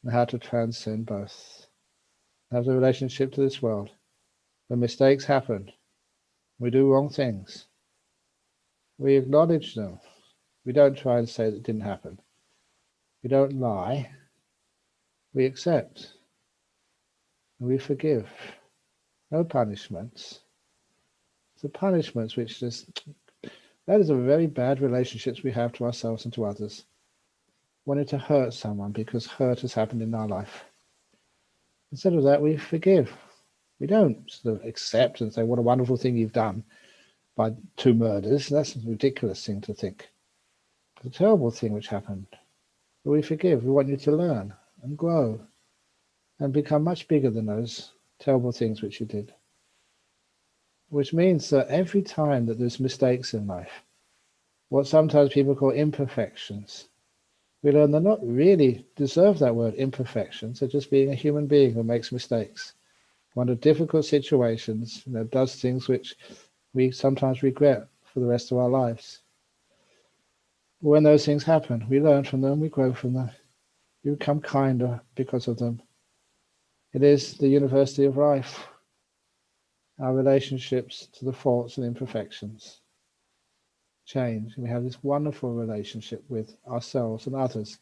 and how to transcend both. Have a relationship to this world. When mistakes happen, we do wrong things. We acknowledge them. We don't try and say that it didn't happen. We don't lie. We accept. And we forgive. No punishments. The punishments which that is a very bad relationships we have to ourselves and to others. Wanting to hurt someone because hurt has happened in our life. Instead of that, we forgive. We don't sort of accept and say, what a wonderful thing you've done by 2 murders. That's a ridiculous thing to think. It's a terrible thing which happened. But we forgive. We want you to learn and grow and become much bigger than those terrible things which you did. which means that every time that there's mistakes in life, what sometimes people call imperfections, we learn they're not really deserve that word imperfections. They're just being a human being who makes mistakes. Under difficult situations, does things which we sometimes regret for the rest of our lives. When those things happen, we learn from them, we grow from them, we become kinder because of them. It is the university of life, our relationships to the faults and imperfections change. We have this wonderful relationship with ourselves and others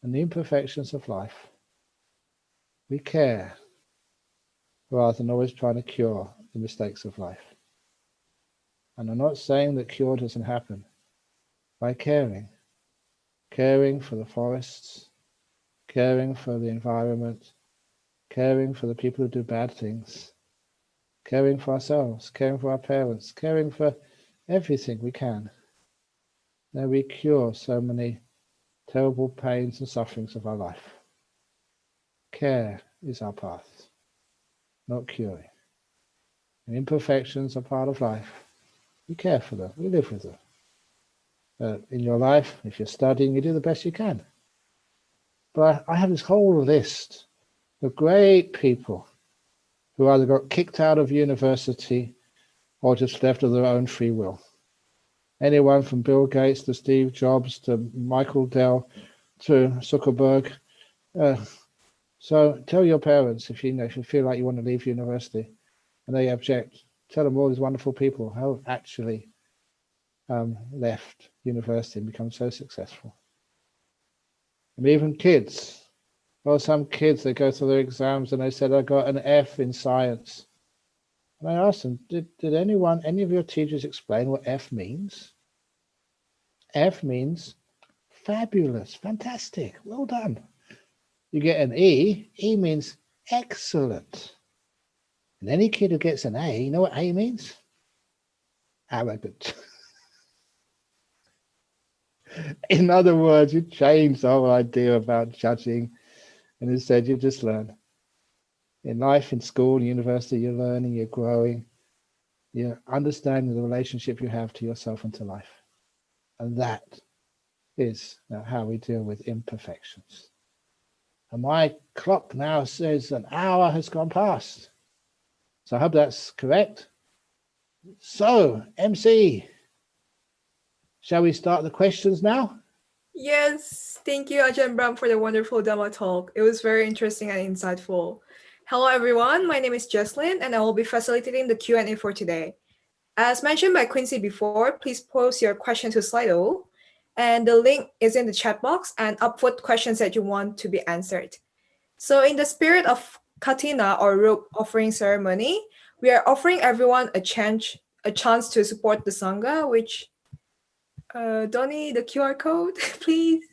and the imperfections of life. We care rather than always trying to cure the mistakes of life. And I'm not saying that cure doesn't happen. By caring for the forests, caring for the environment, caring for the people who do bad things, caring for ourselves, caring for our parents, caring for everything we can. Then we cure so many terrible pains and sufferings of our life. Care is our path, not curing. And imperfections are part of life. We care for them, we live with them. In your life, if you're studying, you do the best you can. But I have this whole list of great people who either got kicked out of university or just left of their own free will. Anyone from Bill Gates to Steve Jobs to Michael Dell to Zuckerberg. So tell your parents if you feel like you want to leave university and they object, tell them all these wonderful people who have actually left university and become so successful. And even kids. Well, some kids, they go through their exams and they said, I got an F in science. And I asked them, did any of your teachers explain what F means? F means fabulous, fantastic, well done. You get an E, E means excellent. And any kid who gets an A, you know what A means? Arrogant. In other words, you change the whole idea about judging, and instead you just learn. In life, in school, university, you're learning, you're growing, you're understanding the relationship you have to yourself and to life. And that is how we deal with imperfections. And my clock now says an hour has gone past. So I hope that's correct. So, MC, shall we start the questions now? Yes, thank you, Ajahn Brahm, for the wonderful Dhamma talk. It was very interesting and insightful. Hello, everyone. My name is Jesslyn, and I will be facilitating the Q&A for today. As mentioned by Quincy before, please post your question to Slido, and the link is in the chat box, and upvote questions that you want to be answered. So in the spirit of Kathina, or robe offering ceremony, we are offering everyone a chance to support the Sangha, which Donnie, the QR code, please.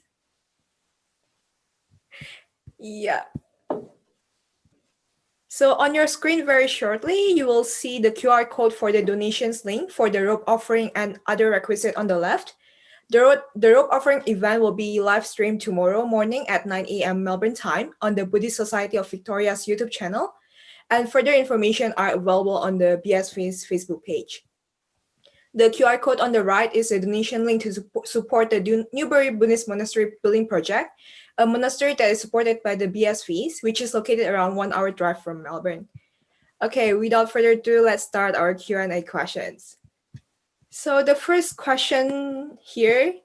Yeah. So on your screen very shortly, you will see the QR code for the donations link for the robe offering and other requisite on the left. The robe offering event will be live streamed tomorrow morning at 9 a.m. Melbourne time on the Buddhist Society of Victoria's YouTube channel. And further information are available on the BSV's Facebook page. The QR code on the right is a donation link to support the Newbury Buddhist Monastery Building Project, a monastery that is supported by the BSVs, which is located around 1 hour drive from Melbourne. Okay, without further ado, let's start our Q&A questions. So the first question here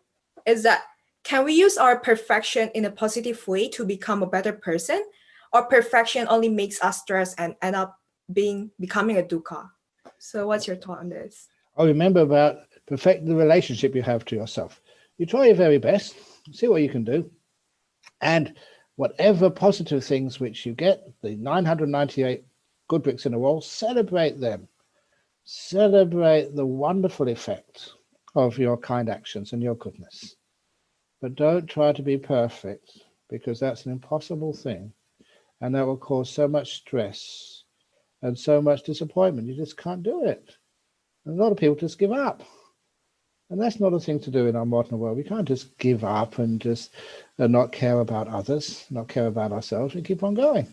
is that, can we use our perfection in a positive way to become a better person? Or perfection only makes us stress and end up becoming a dukkha? So what's your thought on this? I remember about perfect the relationship you have to yourself. You try your very best, see what you can do. And whatever positive things which you get, the 998 good bricks in a row, celebrate them. Celebrate the wonderful effect of your kind actions and your goodness. But don't try to be perfect, because that's an impossible thing. And that will cause so much stress and so much disappointment. You just can't do it. And a lot of people just give up. And that's not a thing to do in our modern world. We can't just give up and just not care about others, not care about ourselves. We keep on going.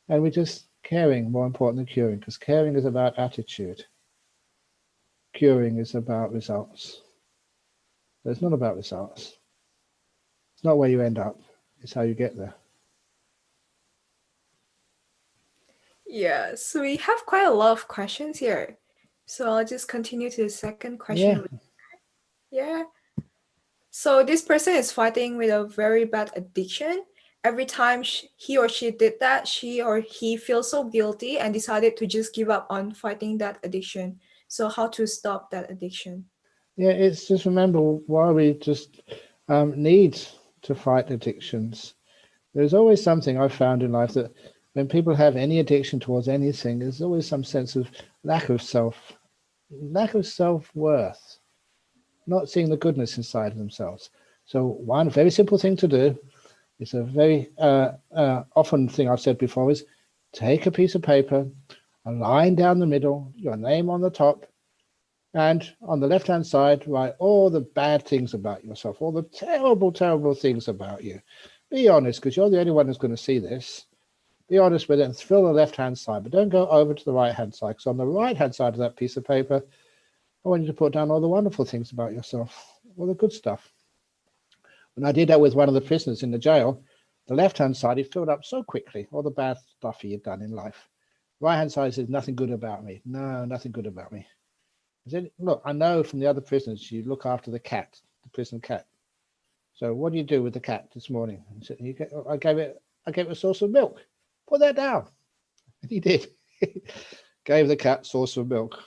And we just Caring more important than curing, because caring is about attitude. Curing is about results. So it's not about results. It's not where you end up, it's how you get there. Yeah, so we have quite a lot of questions here. So I'll just continue to the second question. Yeah. So this person is fighting with a very bad addiction. Every time he or she did that, she or he feels so guilty and decided to just give up on fighting that addiction. So how to stop that addiction? Yeah, it's just remember why we just need to fight addictions. There's always something I've found in life that when people have any addiction towards anything, there's always some sense of lack of self-worth, not seeing the goodness inside of themselves. So one very simple thing to do, it's a very often thing I've said before, is take a piece of paper, a line down the middle, your name on the top, and on the left-hand side, write all the bad things about yourself, all the terrible, terrible things about you. Be honest, because you're the only one who's going to see this. Be honest with it and fill the left-hand side, but don't go over to the right-hand side, because on the right-hand side of that piece of paper, I want you to put down all the wonderful things about yourself, all the good stuff. When I did that with one of the prisoners in the jail, the left-hand side, he filled up so quickly, all the bad stuff he had done in life. Right-hand side says, nothing good about me. No, nothing good about me. I said, look, I know from the other prisoners, you look after the cat, the prison cat. So what do you do with the cat this morning? He said, I gave it a source of milk. Put that down. And he did. Gave the cat source of milk.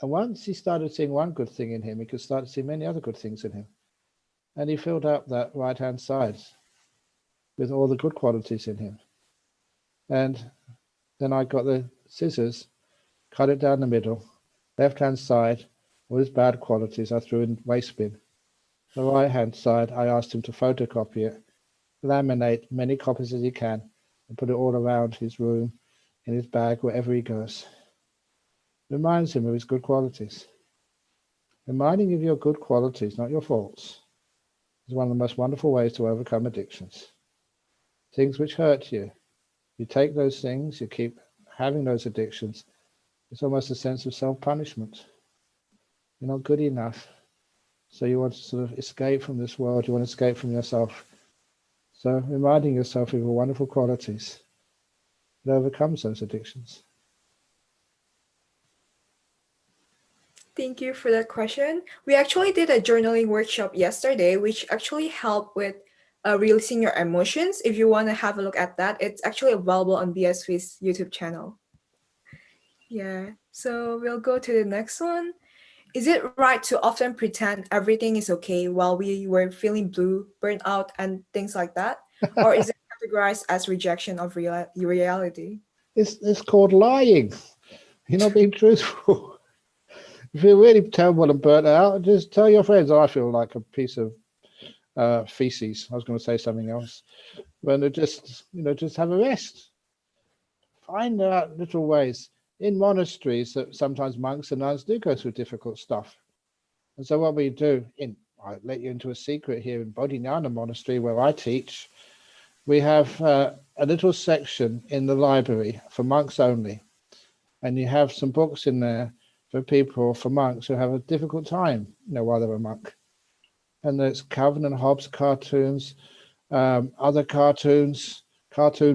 And once he started seeing one good thing in him, he could start to see many other good things in him. And he filled up that right-hand side with all the good qualities in him. And then I got the scissors, cut it down the middle, left-hand side, all his bad qualities I threw in waste bin. The right-hand side, I asked him to photocopy it, laminate many copies as he can, and put it all around his room, in his bag, wherever he goes. Reminds him of his good qualities. Reminding of your good qualities, not your faults, is one of the most wonderful ways to overcome addictions. Things which hurt you, you take those things, you keep having those addictions. It's almost a sense of self-punishment. You're not good enough. So you want to sort of escape from this world. You want to escape from yourself. So reminding yourself of your wonderful qualities, it overcomes those addictions. Thank you for that question. We actually did a journaling workshop yesterday, which actually helped with releasing your emotions. If you want to have a look at that, it's actually available on BSV's YouTube channel. Yeah, so we'll go to the next one. Is it right to often pretend everything is okay while we were feeling blue, burnt out, and things like that? Or is it categorized as rejection of reality? It's called lying. You're not being truthful. If you're really terrible and burnt out, just tell your friends, I feel like a piece of feces. I was going to say something else. But just have a rest. Find out little ways. In monasteries, that sometimes monks and nuns do go through difficult stuff. And so what we do, I'll let you into a secret here in Bodhinyana Monastery where I teach, we have a little section in the library for monks only. And you have some books in there for monks who have a difficult time, while they're a monk. And there's Calvin and Hobbes cartoons, other cartoon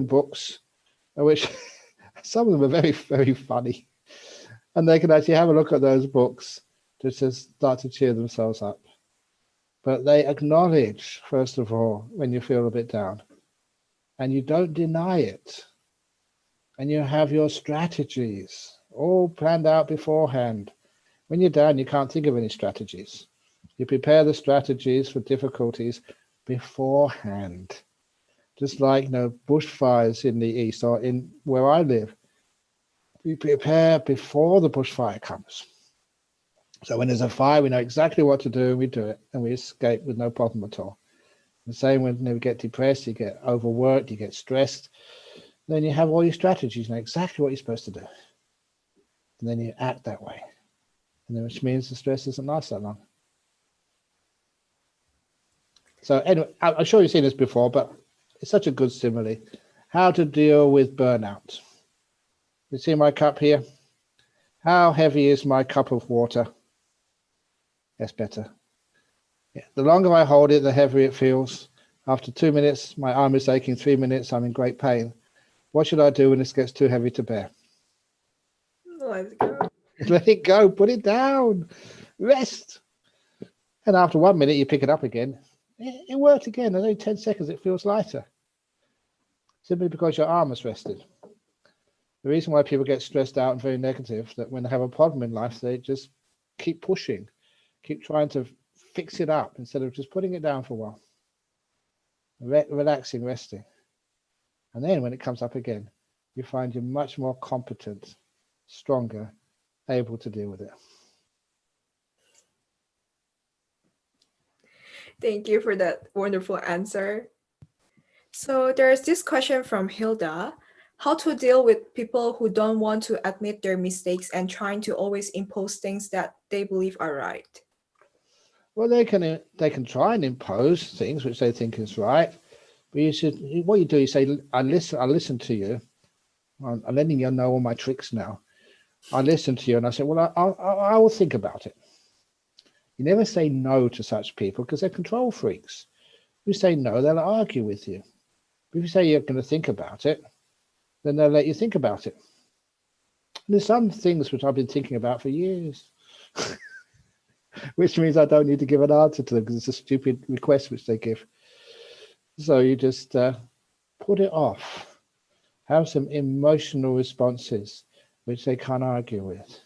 books, which some of them are very, very funny. And they can actually have a look at those books to just start to cheer themselves up. But they acknowledge, first of all, when you feel a bit down. And you don't deny it. And you have your strategies all planned out beforehand. When you're down, you can't think of any strategies. You prepare the strategies for difficulties beforehand. Just like bushfires in the east or in where I live. We prepare before the bushfire comes. So when there's a fire, we know exactly what to do, and we do it, and we escape with no problem at all. The same when you get depressed, you get overworked, you get stressed, then you have all your strategies, you know exactly what you're supposed to do. And then you act that way. And then which means the stress doesn't last that long. So anyway, I'm sure you've seen this before, but it's such a good simile. How to deal with burnout. You see my cup here? How heavy is my cup of water? That's better. Yeah. The longer I hold it, the heavier it feels. After 2 minutes, my arm is aching. 3 minutes, I'm in great pain. What should I do when this gets too heavy to bear? Let it go. Let it go. Put it down. Rest. And after 1 minute, you pick it up again. It worked again. Only 10 seconds, it feels lighter. Simply because your arm has rested. The reason why people get stressed out and very negative, that when they have a problem in life, they just keep pushing, keep trying to fix it up instead of just putting it down for a while. Relaxing, resting. And then when it comes up again, you find you're much more competent, stronger, able to deal with it. Thank you for that wonderful answer. So there's this question from Hilda. How to deal with people who don't want to admit their mistakes and trying to always impose things that they believe are right? Well, they can try and impose things which they think is right, but what you do, you say, I listen to you. I'm letting you know all my tricks now. I listen to you and I say, well, I will think about it. You never say no to such people because they're control freaks. If you say no, they'll argue with you. But if you say you're going to think about it, then they'll let you think about it. And there's some things which I've been thinking about for years, which means I don't need to give an answer to them because it's a stupid request which they give. So you just put it off. Have some emotional responses which they can't argue with.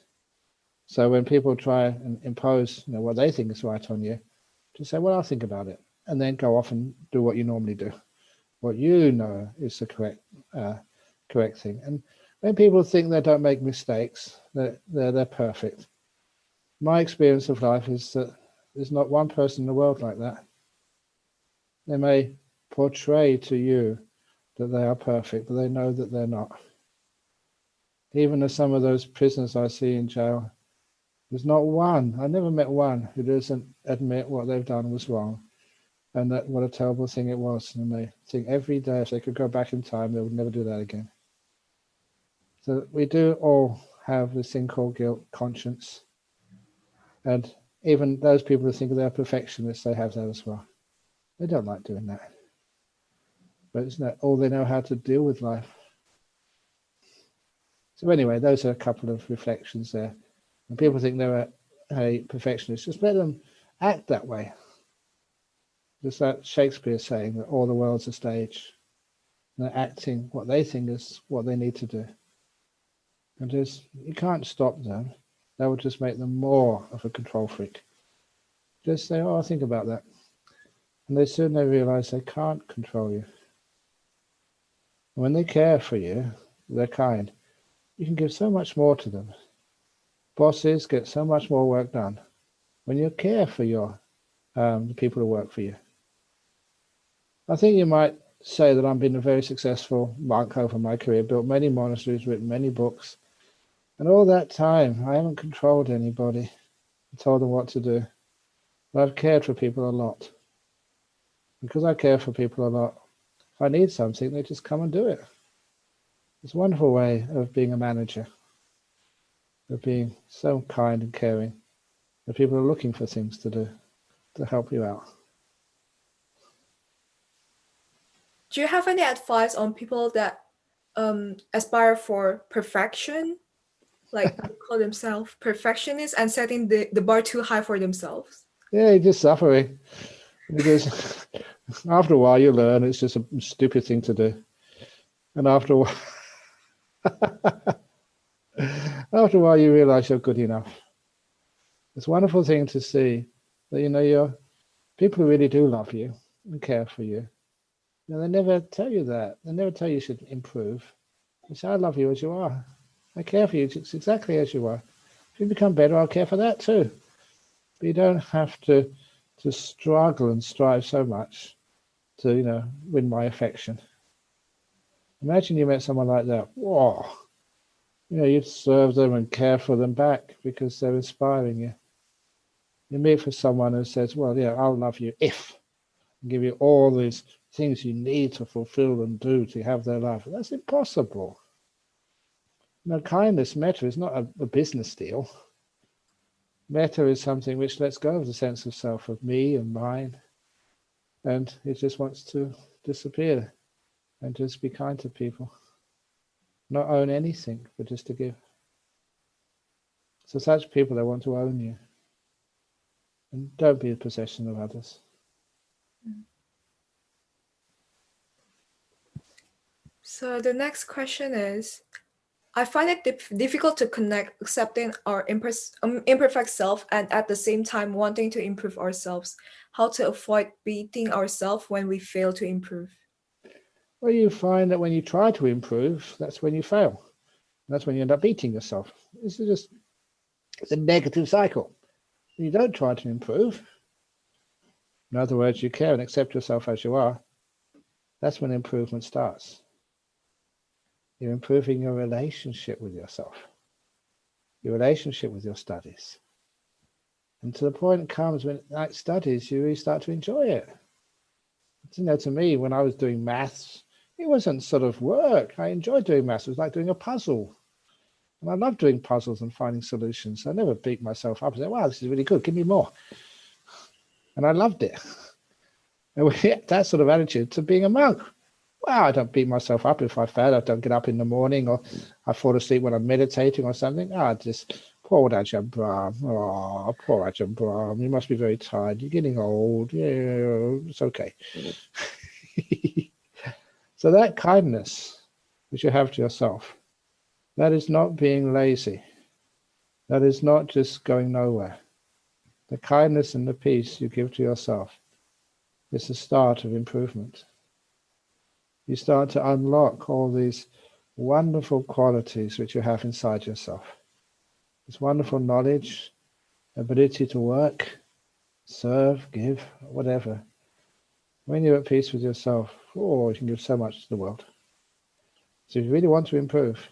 So when people try and impose what they think is right on you, just say, well, I'll think about it. And then go off and do what you normally do. What you know is the correct thing. And when people think they don't make mistakes, they're perfect. My experience of life is that there's not one person in the world like that. They may portray to you that they are perfect, but they know that they're not. Even as some of those prisoners I see in jail, there's not one, I never met one who doesn't admit what they've done was wrong and that what a terrible thing it was. And they think every day if they could go back in time, they would never do that again. So we do all have this thing called guilt conscience. And even those people who think they're perfectionists, they have that as well. They don't like doing that. But it's not all they know how to deal with life. So anyway, those are a couple of reflections there. When people think they're a perfectionist, just let them act that way. Just like Shakespeare saying that all the world's a stage. And they're acting what they think is what they need to do. And just, you can't stop them. That would just make them more of a control freak. Just say, oh, I'll think about that. And soon they realize they can't control you. And when they care for you, they're kind. You can give so much more to them. Bosses get so much more work done when you care for the people who work for you. I think you might say that I've been a very successful monk over my career, built many monasteries, written many books. And all that time, I haven't controlled anybody and told them what to do. But I've cared for people a lot. Because I care for people a lot, if I need something, they just come and do it. It's a wonderful way of being a manager, of being so kind and caring that people are looking for things to do to help you out. Do you have any advice on people that aspire for perfection, like call themselves perfectionists and setting the bar too high for themselves? Yeah, you're just suffering. Because after a while you learn it's just a stupid thing to do. And after a while you realize you're good enough. It's a wonderful thing to see that, people who really do love you and care for you. They never tell you that. They never tell you should improve. They say, I love you as you are. I care for you just exactly as you are. If you become better, I'll care for that too. But you don't have to struggle and strive so much to, win my affection. Imagine you met someone like that. Whoa. You'd serve them and care for them back because they're inspiring you. You meet for someone who says, well, yeah, I'll love you if I give you all these things you need to fulfill and do to have their life. That's impossible. Now, kindness, metta, is not a business deal. Metta is something which lets go of the sense of self, of me and mine, and it just wants to disappear and just be kind to people. Not own anything, but just to give. So such people, they want to own you. And don't be a possession of others. So the next question is, I find it difficult to connect accepting our imperfect self and at the same time wanting to improve ourselves. How to avoid beating ourselves when we fail to improve? Well, you find that when you try to improve, that's when you fail. That's when you end up beating yourself. It's a negative cycle. When you don't try to improve, in other words, you care and accept yourself as you are, that's when improvement starts. You're improving your relationship with yourself, your relationship with your studies. And to the point it comes when, like studies, you really start to enjoy it. You know, to me, when I was doing maths, it wasn't sort of work. I enjoyed doing maths. It was like doing a puzzle. And I love doing puzzles and finding solutions. I never beat myself up and say, wow, this is really good. Give me more. And I loved it. And we had that sort of attitude to being a monk. Wow, I don't beat myself up if I fail. I don't get up in the morning or I fall asleep when I'm meditating or something. Just poor old Ajahn Brahm. Oh, poor Ajahn Brahm. You must be very tired. You're getting old. Yeah, it's okay. So that kindness which you have to yourself, that is not being lazy. That is not just going nowhere. The kindness and the peace you give to yourself is the start of improvement. You start to unlock all these wonderful qualities which you have inside yourself. This wonderful knowledge, ability to work, serve, give, whatever. When you're at peace with yourself, you can give so much to the world. So if you really want to improve,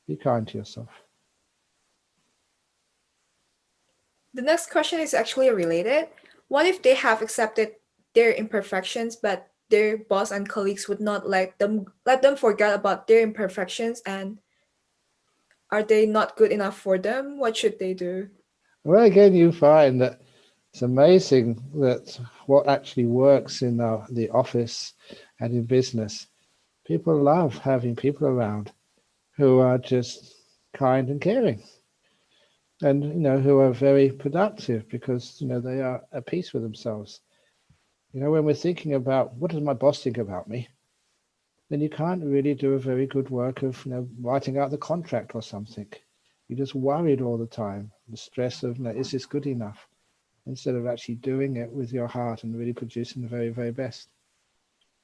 be kind to yourself. The next question is actually related. What if they have accepted their imperfections, but their boss and colleagues would not let them forget about their imperfections, and are they not good enough for them? What should they do? Well, again, you find that it's amazing that what actually works in the office and in business, people love having people around who are just kind and caring, and who are very productive because they are at peace with themselves. When we're thinking about what does my boss think about me, then you can't really do a very good work of writing out the contract or something. You're just worried all the time, the stress of is this good enough, instead of actually doing it with your heart and really producing the very, very best.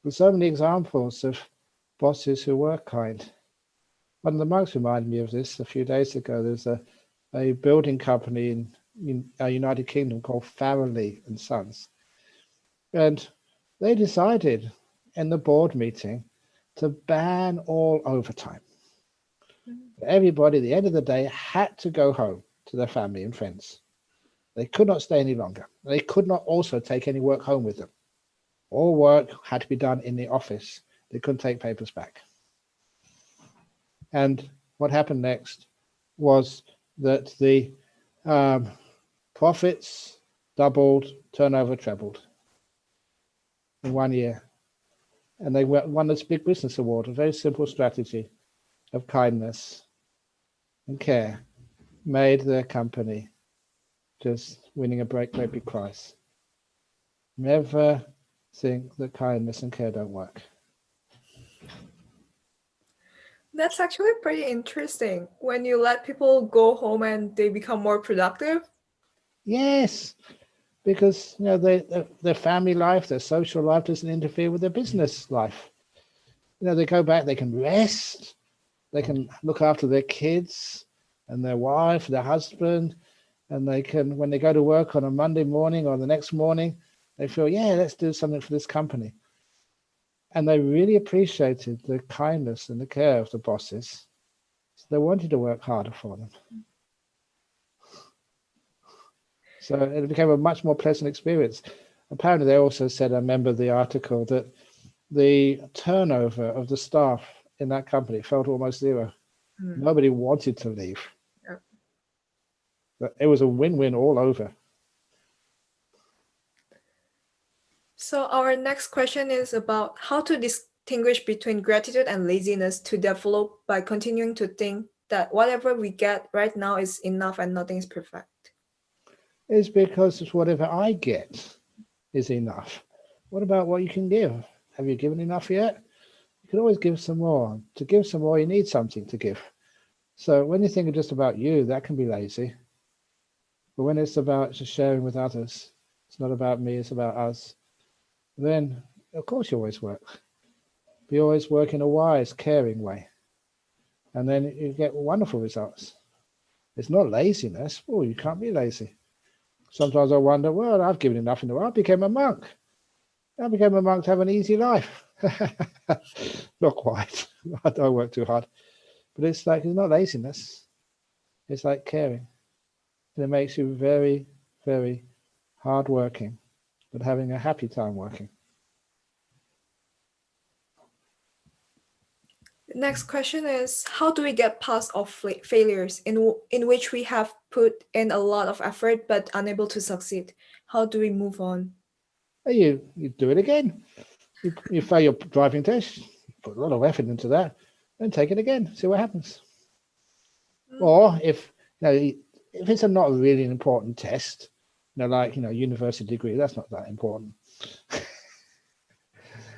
There's so many examples of bosses who were kind. One of the monks reminded me of this a few days ago. There's a building company in our United Kingdom called Farrelly and Sons. And they decided in the board meeting to ban all overtime. Everybody at the end of the day had to go home to their family and friends. They could not stay any longer. They could not also take any work home with them. All work had to be done in the office. They couldn't take papers back. And what happened next was that the profits doubled, turnover trebled in 1 year. And they won this big business award, a very simple strategy of kindness and care made their company just winning a great big prize. Never think that kindness and care don't work. That's actually pretty interesting. When you let people go home and they become more productive. Yes, because their family life, their social life doesn't interfere with their business life. They go back, they can rest, they can look after their kids and their wife, their husband, and they can, when they go to work on a Monday morning or the next morning, they feel, yeah, let's do something for this company. And they really appreciated the kindness and the care of the bosses. So they wanted to work harder for them. So it became a much more pleasant experience. Apparently, they also said, I remember the article, that the turnover of the staff in that company fell to almost zero. Nobody wanted to leave. Yeah. But it was a win-win all over. So our next question is about how to distinguish between gratitude and laziness to develop by continuing to think that whatever we get right now is enough and nothing is perfect. It's because it's whatever I get is enough. What about what you can give? Have you given enough yet? You can always give some more. To give some more, you need something to give. So when you think of just about you, that can be lazy. But when it's about just sharing with others, it's not about me, it's about us, then of course you always work. But you always work in a wise, caring way. And then you get wonderful results. It's not laziness. Oh, you can't be lazy. Sometimes I wonder, well, I've given enough in the world. I became a monk. I became a monk to have an easy life. Not quite. I don't work too hard. But it's like, it's not laziness. It's like caring. And it makes you very, very hardworking, but having a happy time working. The next question is, how do we get past our failures in which we have put in a lot of effort but unable to succeed? How do we move on? You do it again. You fail your driving test, put a lot of effort into that, then take it again, see what happens. Or if it's not really an important test, like university degree, that's not that important.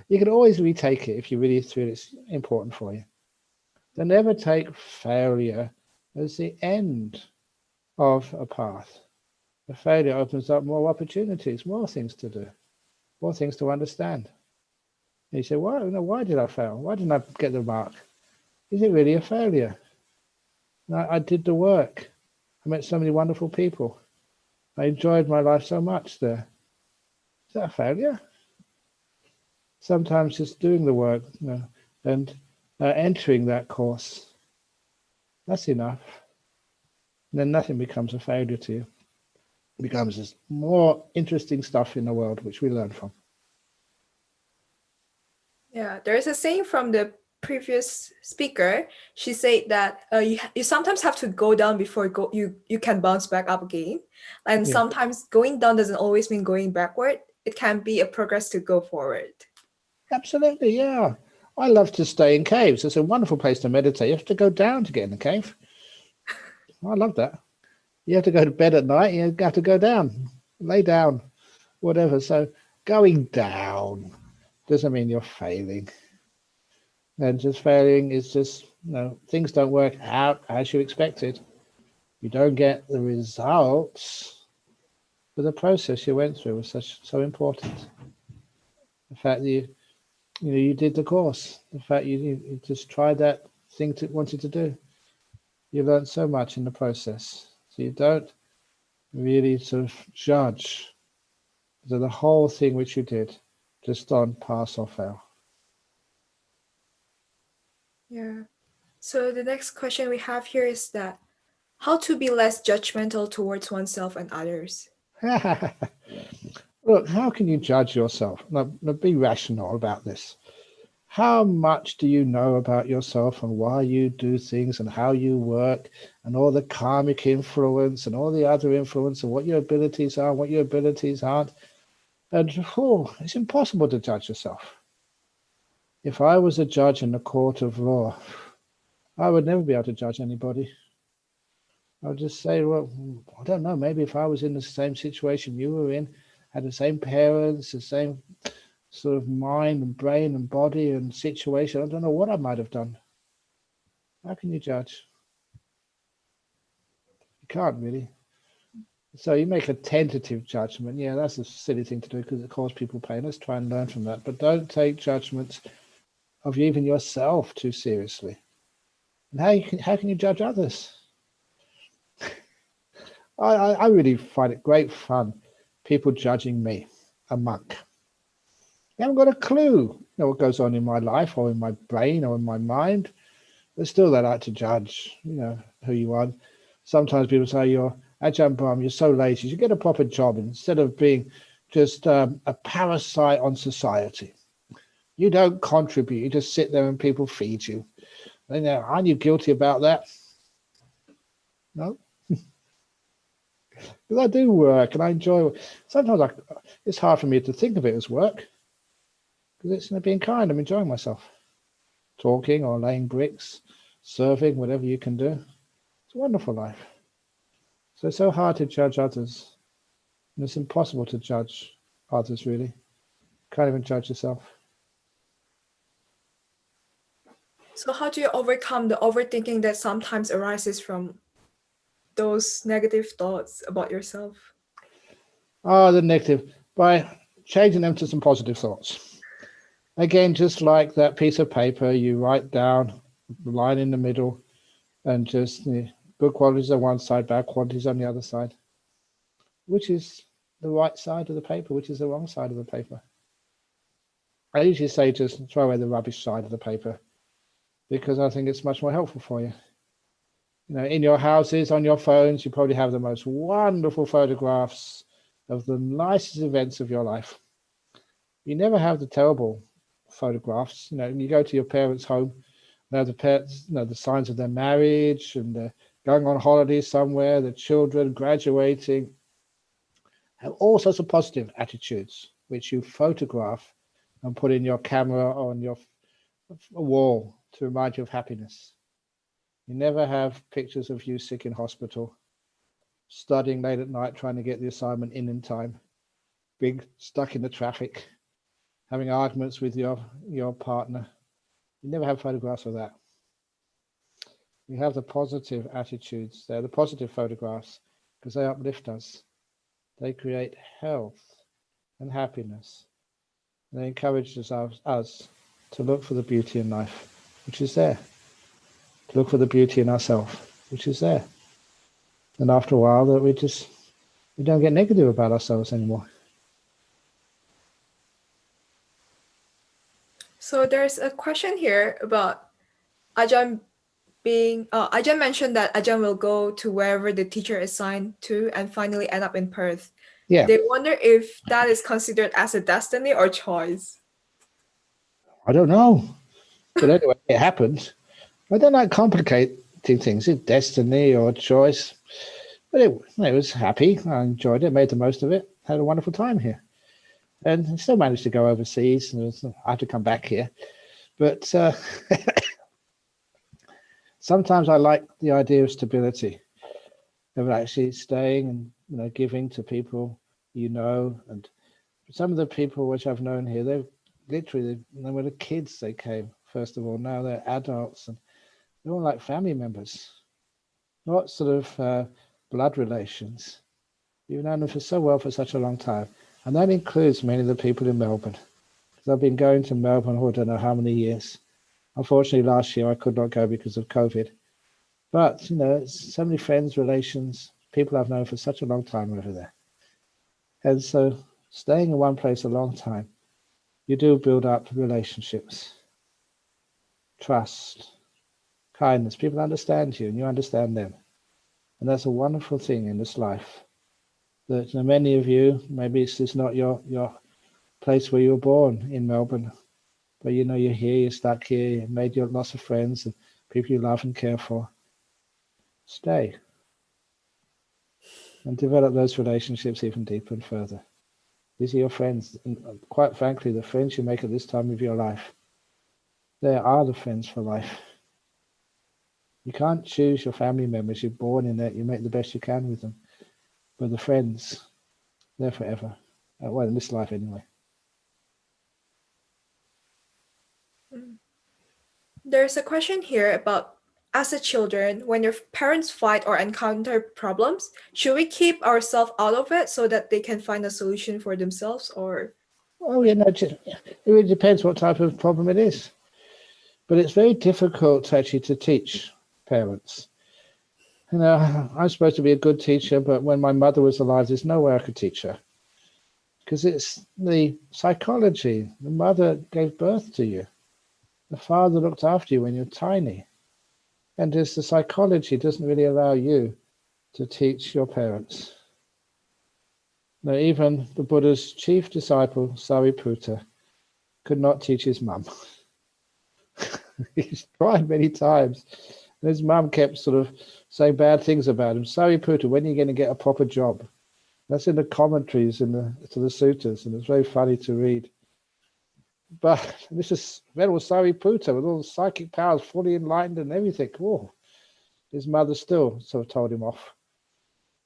You can always retake it if you really feel it's important for you. Don't ever take failure as the end of a path. The failure opens up more opportunities, more things to do, more things to understand. And you say, why did I fail? Why didn't I get the mark? Is it really a failure? I did the work. I met so many wonderful people. I enjoyed my life so much there. Is that a failure? Sometimes just doing the work and entering that course, that's enough. And then nothing becomes a failure to you. It becomes just more interesting stuff in the world, which we learn from. Yeah, there is a saying from the previous speaker. She said that you sometimes have to go down before you can bounce back up again. And sometimes going down doesn't always mean going backward. It can be a progress to go forward. Absolutely, yeah. I love to stay in caves. It's a wonderful place to meditate. You have to go down to get in the cave. I love that. You have to go to bed at night. You have to go down, lay down, whatever. So going down doesn't mean you're failing. And just failing is just, things don't work out as you expected. You don't get the results, but the process you went through was so important. The fact that you did the course, the fact you just tried that thing wanted to do. You learned so much in the process. So you don't really sort of judge the whole thing which you did just on pass or fail. Yeah. So the next question we have here is that how to be less judgmental towards oneself and others. Look, how can you judge yourself? Now, be rational about this. How much do you know about yourself and why you do things and how you work and all the karmic influence and all the other influence and what your abilities are and what your abilities aren't? And it's impossible to judge yourself. If I was a judge in the court of law, I would never be able to judge anybody. I would just say, well, I don't know, maybe if I was in the same situation you were in, had the same parents, the same sort of mind and brain and body and situation, I don't know what I might have done. How can you judge? You can't really. So you make a tentative judgment. Yeah, that's a silly thing to do because it causes people pain. Let's try and learn from that. But don't take judgments of even yourself too seriously. And how can you judge others? I really find it great fun, people judging me, a monk. They haven't got a clue what goes on in my life or in my brain or in my mind. But still they like to judge, who you are. Sometimes people say, you're Ajahn Brahm, you're so lazy. You should get a proper job instead of being just a parasite on society. You don't contribute. You just sit there and people feed you. And aren't you guilty about that? No. Because I do work and I enjoy it. Sometimes it's hard for me to think of it as work because it's being kind. I'm enjoying myself. Talking or laying bricks, serving, whatever you can do. It's a wonderful life. So it's so hard to judge others. And it's impossible to judge others, really. Can't even judge yourself. So how do you overcome the overthinking that sometimes arises from those negative thoughts about yourself? The negative, by changing them to some positive thoughts. Again, just like that piece of paper, you write down the line in the middle and just the good qualities on one side, bad qualities on the other side. Which is the right side of the paper, which is the wrong side of the paper. I usually say just throw away the rubbish side of the paper because I think it's much more helpful for you. You know, in your houses, on your phones, you probably have the most wonderful photographs of the nicest events of your life. You never have the terrible photographs. You know, you go to your parents' home, they have the pets, you know, the signs of their marriage and they're going on holiday somewhere, the children graduating, have all sorts of positive attitudes, which you photograph and put in your camera on your wall to remind you of happiness. You never have pictures of you sick in hospital, studying late at night, trying to get the assignment in time, being stuck in the traffic, having arguments with your partner. You never have photographs of that. You have the positive attitudes. They're the positive photographs because they uplift us. They create health and happiness. And they encourage us to look for the beauty in life, which is there. To look for the beauty in ourselves, which is there. And after a while, that we don't get negative about ourselves anymore. So there's a question here about Ajahn Ajahn mentioned that Ajahn will go to wherever the teacher is assigned to and finally end up in Perth. Yeah. They wonder if that is considered as a destiny or choice. I don't know. But anyway, it happened. I don't like complicating things. It's destiny or choice. But it was happy. I enjoyed it, made the most of it, had a wonderful time here. And still managed to go overseas. And I had to come back here. But sometimes I like the idea of stability, of actually staying and giving to people and some of the people which I've known here, they were the kids. They came first of all. Now they're adults and they're all like family members, not sort of blood relations. You've known them for so well for such a long time, and that includes many of the people in Melbourne. Because I've been going to Melbourne for I don't know how many years. Unfortunately, last year I could not go because of COVID. But so many friends, relations, people I've known for such a long time over there. And so staying in one place a long time, you do build up relationships, trust, kindness. People understand you and you understand them. And that's a wonderful thing in this life. That many of you, maybe it's just not your place where you were born in Melbourne, but you're here, you're stuck here, you've made lots of friends and people you love and care for. Stay. And develop those relationships even deeper and further. These are your friends. And quite frankly, the friends you make at this time of your life, they are the friends for life. You can't choose your family members. You're born in it. You make the best you can with them. But the friends, they're forever. Well, in this life anyway. There's a question here about, as a children, when your parents fight or encounter problems, should we keep ourselves out of it so that they can find a solution for themselves, or? Oh, it really depends what type of problem it is. But it's very difficult actually to teach parents. I'm supposed to be a good teacher, but when my mother was alive, there's no way I could teach her. Because it's the psychology. The mother gave birth to you. The father looked after you when you're tiny. And just the psychology doesn't really allow you to teach your parents. Now, even the Buddha's chief disciple, Sariputta, could not teach his mum. He's tried many times. And his mum kept sort of saying bad things about him. Sariputta, when are you going to get a proper job? That's in the commentaries to the suttas, and it's very funny to read. But this is Venerable Sariputta with all the psychic powers fully enlightened and everything. Oh, his mother still sort of told him off.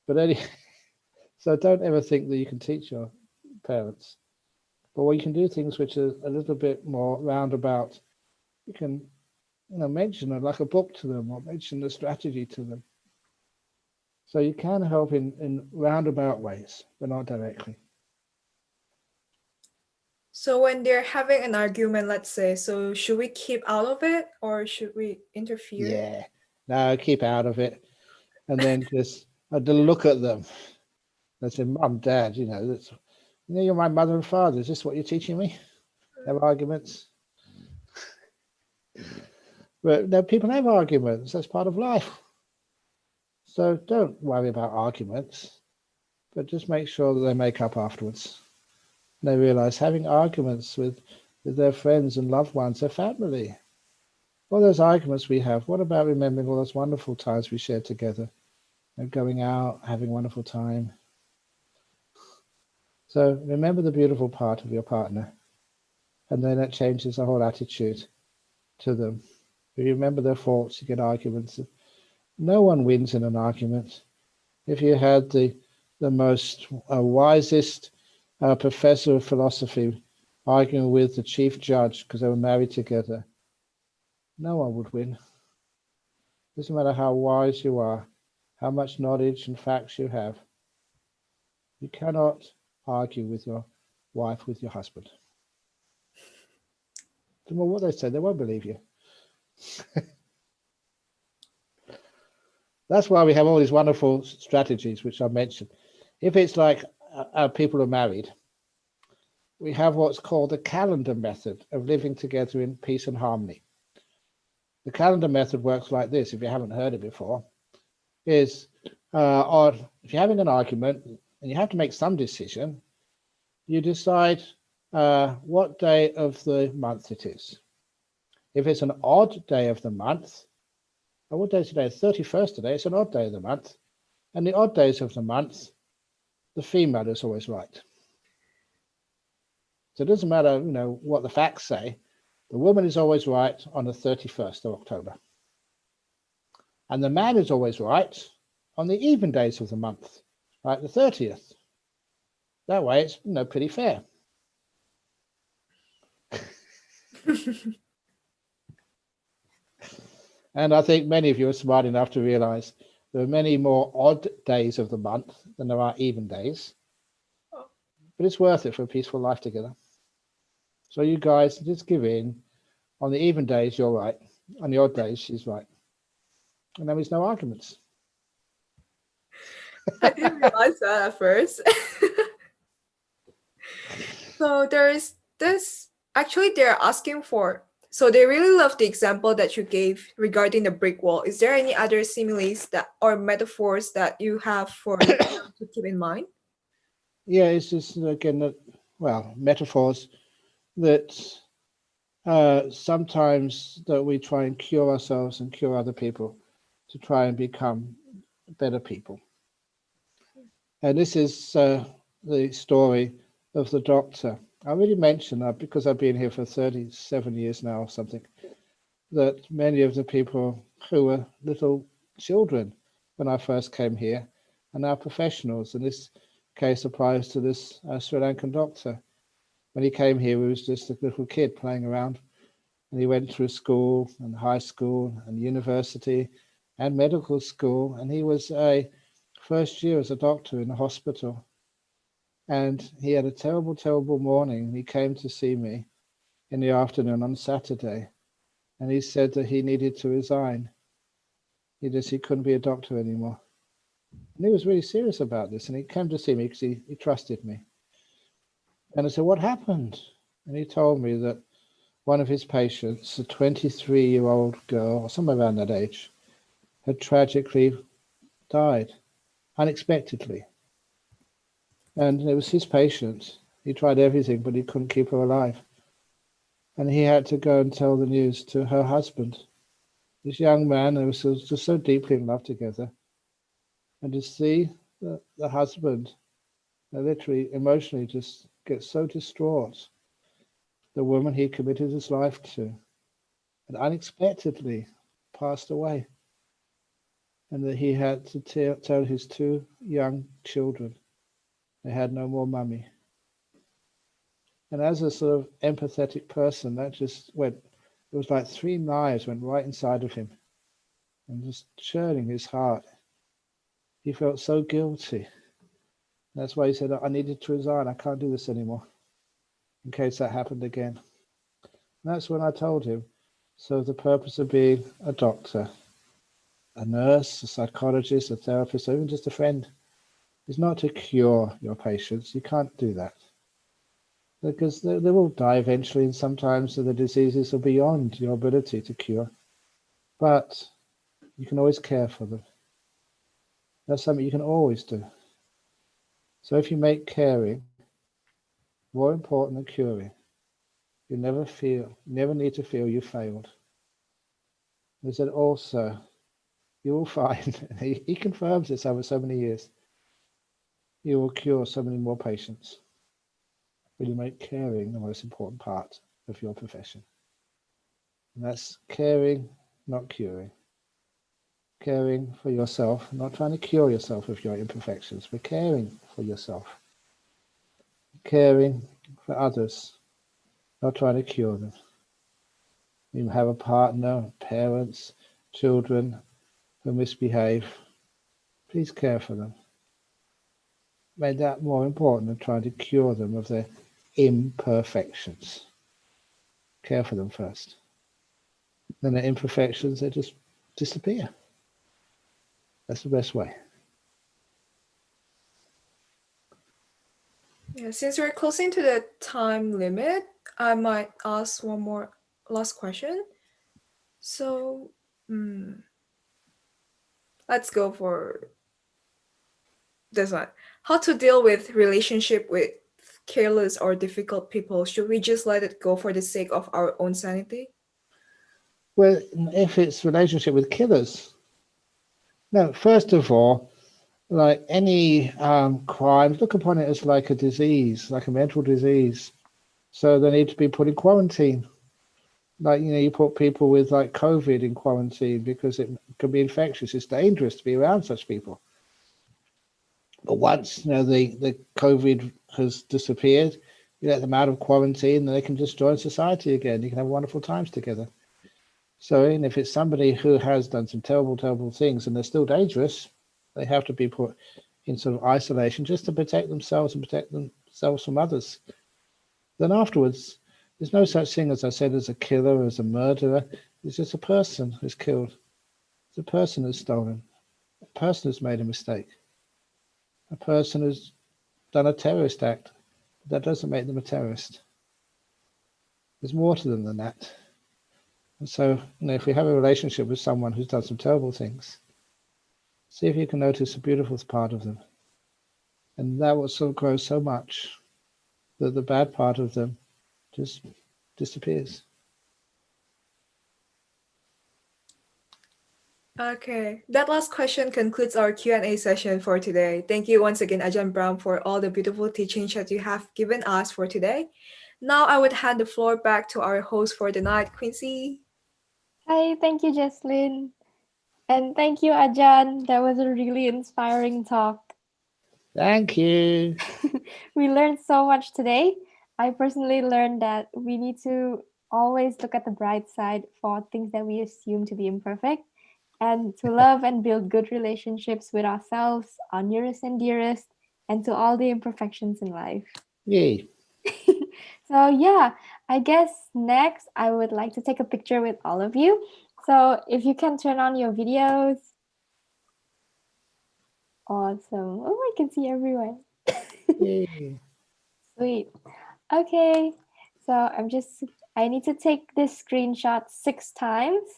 But anyway, so don't ever think that you can teach your parents. But what you can do things which are a little bit more roundabout. You can, mention it like a book to them, or mention the strategy to them. So you can help in roundabout ways, but not directly. So when they're having an argument, let's say, so should we keep out of it or should we interfere? Yeah, no, keep out of it. And then just look at them. I say, Mum, Dad, you're my mother and father. Is this what you're teaching me? Have arguments? But no, people have arguments. That's part of life. So don't worry about arguments, but just make sure that they make up afterwards. And they realize having arguments with their friends and loved ones, their family. All those arguments we have, what about remembering all those wonderful times we shared together? Going out, having a wonderful time. So remember the beautiful part of your partner, and then that changes the whole attitude to them. If you remember their faults, you get arguments. No one wins in an argument. If you had the most wisest professor of philosophy arguing with the chief judge because they were married together, no one would win. Doesn't matter how wise you are, how much knowledge and facts you have. You cannot argue with your wife, with your husband. No matter what they say, they won't believe you. That's why we have all these wonderful strategies, which I mentioned. If it's like people are married, we have what's called the calendar method of living together in peace and harmony. The calendar method works like this, if you haven't heard it before, is if you're having an argument and you have to make some decision, you decide what day of the month it is. If it's an odd day of the month, what day is today? 31st today, it's an odd day of the month. And the odd days of the month, the female is always right. So it doesn't matter, what the facts say, the woman is always right on the 31st of October. And the man is always right on the even days of the month, like the 30th. That way it's, pretty fair. And I think many of you are smart enough to realize there are many more odd days of the month than there are even days. But it's worth it for a peaceful life together. So you guys just give in. On the even days, you're right. On the odd days, she's right. And there's no arguments. I didn't realize that at first. So there's this, actually they're asking for, so they really love the example that you gave regarding the brick wall. Is there any other similes or metaphors that you have for to keep in mind? Yeah, it's just, again, metaphors that sometimes that we try and cure ourselves and cure other people to try and become better people. And this is the story of the doctor. I already mentioned that because I've been here for 37 years now or something, that many of the people who were little children when I first came here are now professionals. And this case applies to this Sri Lankan doctor. When he came here, he was just a little kid playing around. And he went through school and high school and university and medical school. And he was a first year as a doctor in a hospital. And he had a terrible, terrible morning. He came to see me in the afternoon on Saturday. And he said that he needed to resign. He couldn't be a doctor anymore. And he was really serious about this. And he came to see me because he trusted me. And I said, what happened? And he told me that one of his patients, a 23-year-old girl, or somewhere around that age, had tragically died unexpectedly. And it was his patient. He tried everything, but he couldn't keep her alive. And he had to go and tell the news to her husband. This young man, they were just so deeply in love together. And to see the husband literally emotionally just get so distraught, the woman he committed his life to, and unexpectedly passed away. And that he had to tell his two young children they had no more mummy. And as a sort of empathetic person, that just went, it was like 3 knives went right inside of him and just churning his heart. He felt so guilty. That's why he said, I needed to resign. I can't do this anymore in case that happened again. And that's when I told him, so the purpose of being a doctor, a nurse, a psychologist, a therapist, or even just a friend is not to cure your patients. You can't do that. Because they will die eventually, and sometimes the diseases are beyond your ability to cure. But you can always care for them. That's something you can always do. So if you make caring more important than curing, you never need to feel you failed. He said also, you will find, he confirms this over so many years, you will cure so many more patients when you make caring the most important part of your profession. And that's caring, not curing. Caring for yourself, not trying to cure yourself of your imperfections, but caring for yourself. Caring for others, not trying to cure them. You have a partner, parents, children who misbehave. Please care for them. Make that more important than trying to cure them of their imperfections. Care for them first. Then their imperfections, they just disappear. That's the best way. Yeah, since we're closing to the time limit, I might ask one more last question. So, let's go for this one. How to deal with relationship with careless or difficult people? Should we just let it go for the sake of our own sanity? Well, if it's relationship with killers, no, first of all, like any crimes, look upon it as like a disease, like a mental disease. So they need to be put in quarantine. Like, you put people with like COVID in quarantine because it can be infectious. It's dangerous to be around such people. But once, the COVID has disappeared, you let them out of quarantine and they can just join society again. You can have wonderful times together. So if it's somebody who has done some terrible, terrible things and they're still dangerous, they have to be put in sort of isolation just to protect themselves and protect themselves from others. Then afterwards, there's no such thing, as I said, as a killer, as a murderer. It's just a person who's killed. It's a person who's stolen. A person who's made a mistake. A person who's done a terrorist act. That doesn't make them a terrorist. There's more to them than that. And so, if we have a relationship with someone who's done some terrible things, see if you can notice the beautiful part of them. And that will sort of grow so much that the bad part of them just disappears. Okay, that last question concludes our Q&A session for today. Thank you once again, Ajahn Brahm, for all the beautiful teachings that you have given us for today. Now I would hand the floor back to our host for the night, Quincy. Hi, thank you, Jesslyn. And thank you, Ajahn. That was a really inspiring talk. Thank you. We learned so much today. I personally learned that we need to always look at the bright side for things that we assume to be imperfect, and to love and build good relationships with ourselves, our nearest and dearest, and to all the imperfections in life. Yay. So yeah, I guess next I would like to take a picture with all of you. So if you can turn on your videos. Awesome. Oh, I can see everyone. Yay. Sweet. Okay. So I need to take this screenshot 6 times.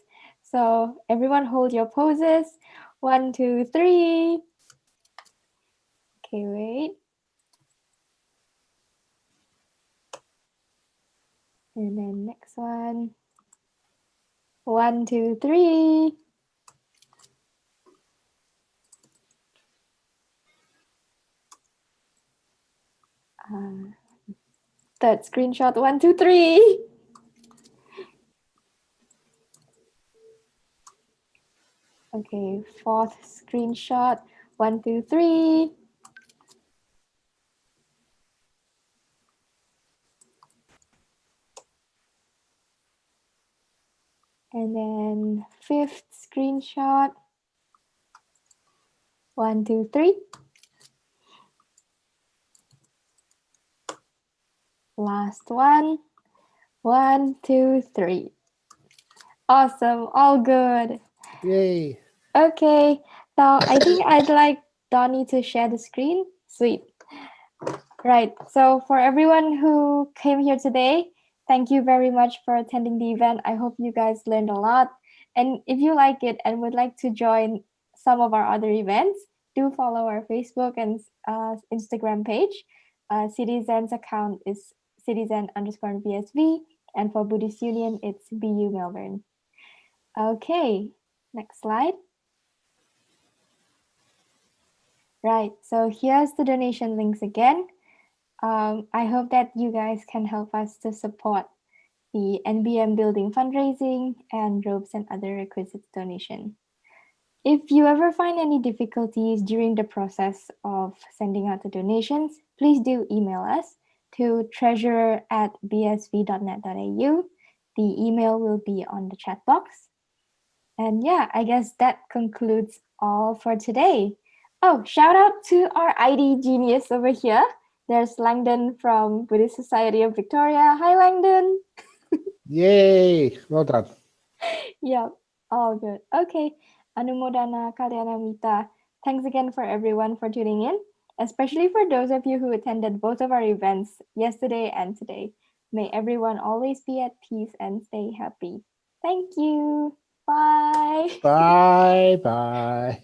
So everyone hold your poses. 1, 2, 3. Okay, wait. And then next one. 1, 2, 3. Third screenshot, 1, 2, 3. Okay, fourth screenshot, 1, 2, 3. And then fifth screenshot, 1, 2, 3. Last one, 1, 2, 3. Awesome, all good. Yay. Okay, so I think I'd like Donnie to share the screen. Sweet. Right, so for everyone who came here today, thank you very much for attending the event. I hope you guys learned a lot. And if you like it and would like to join some of our other events, do follow our Facebook and Instagram page. CITYZEN's account is CITYZEN_BSV. And for Buddhist Union, it's BU Melbourne. Okay, next slide. Right, so here's the donation links again. I hope that you guys can help us to support the NBM Building Fundraising and robes and other requisite donation. If you ever find any difficulties during the process of sending out the donations, please do email us to treasurer@bsv.net.au. The email will be on the chat box. And yeah, I guess that concludes all for today. Oh, shout out to our ID genius over here. There's Langdon from Buddhist Society of Victoria. Hi, Langdon. Yay. Well done. Yep, all good. Okay, Anumodana Kalyanamita. Thanks again for everyone for tuning in, especially for those of you who attended both of our events yesterday and today. May everyone always be at peace and stay happy. Thank you. Bye. Bye. Bye.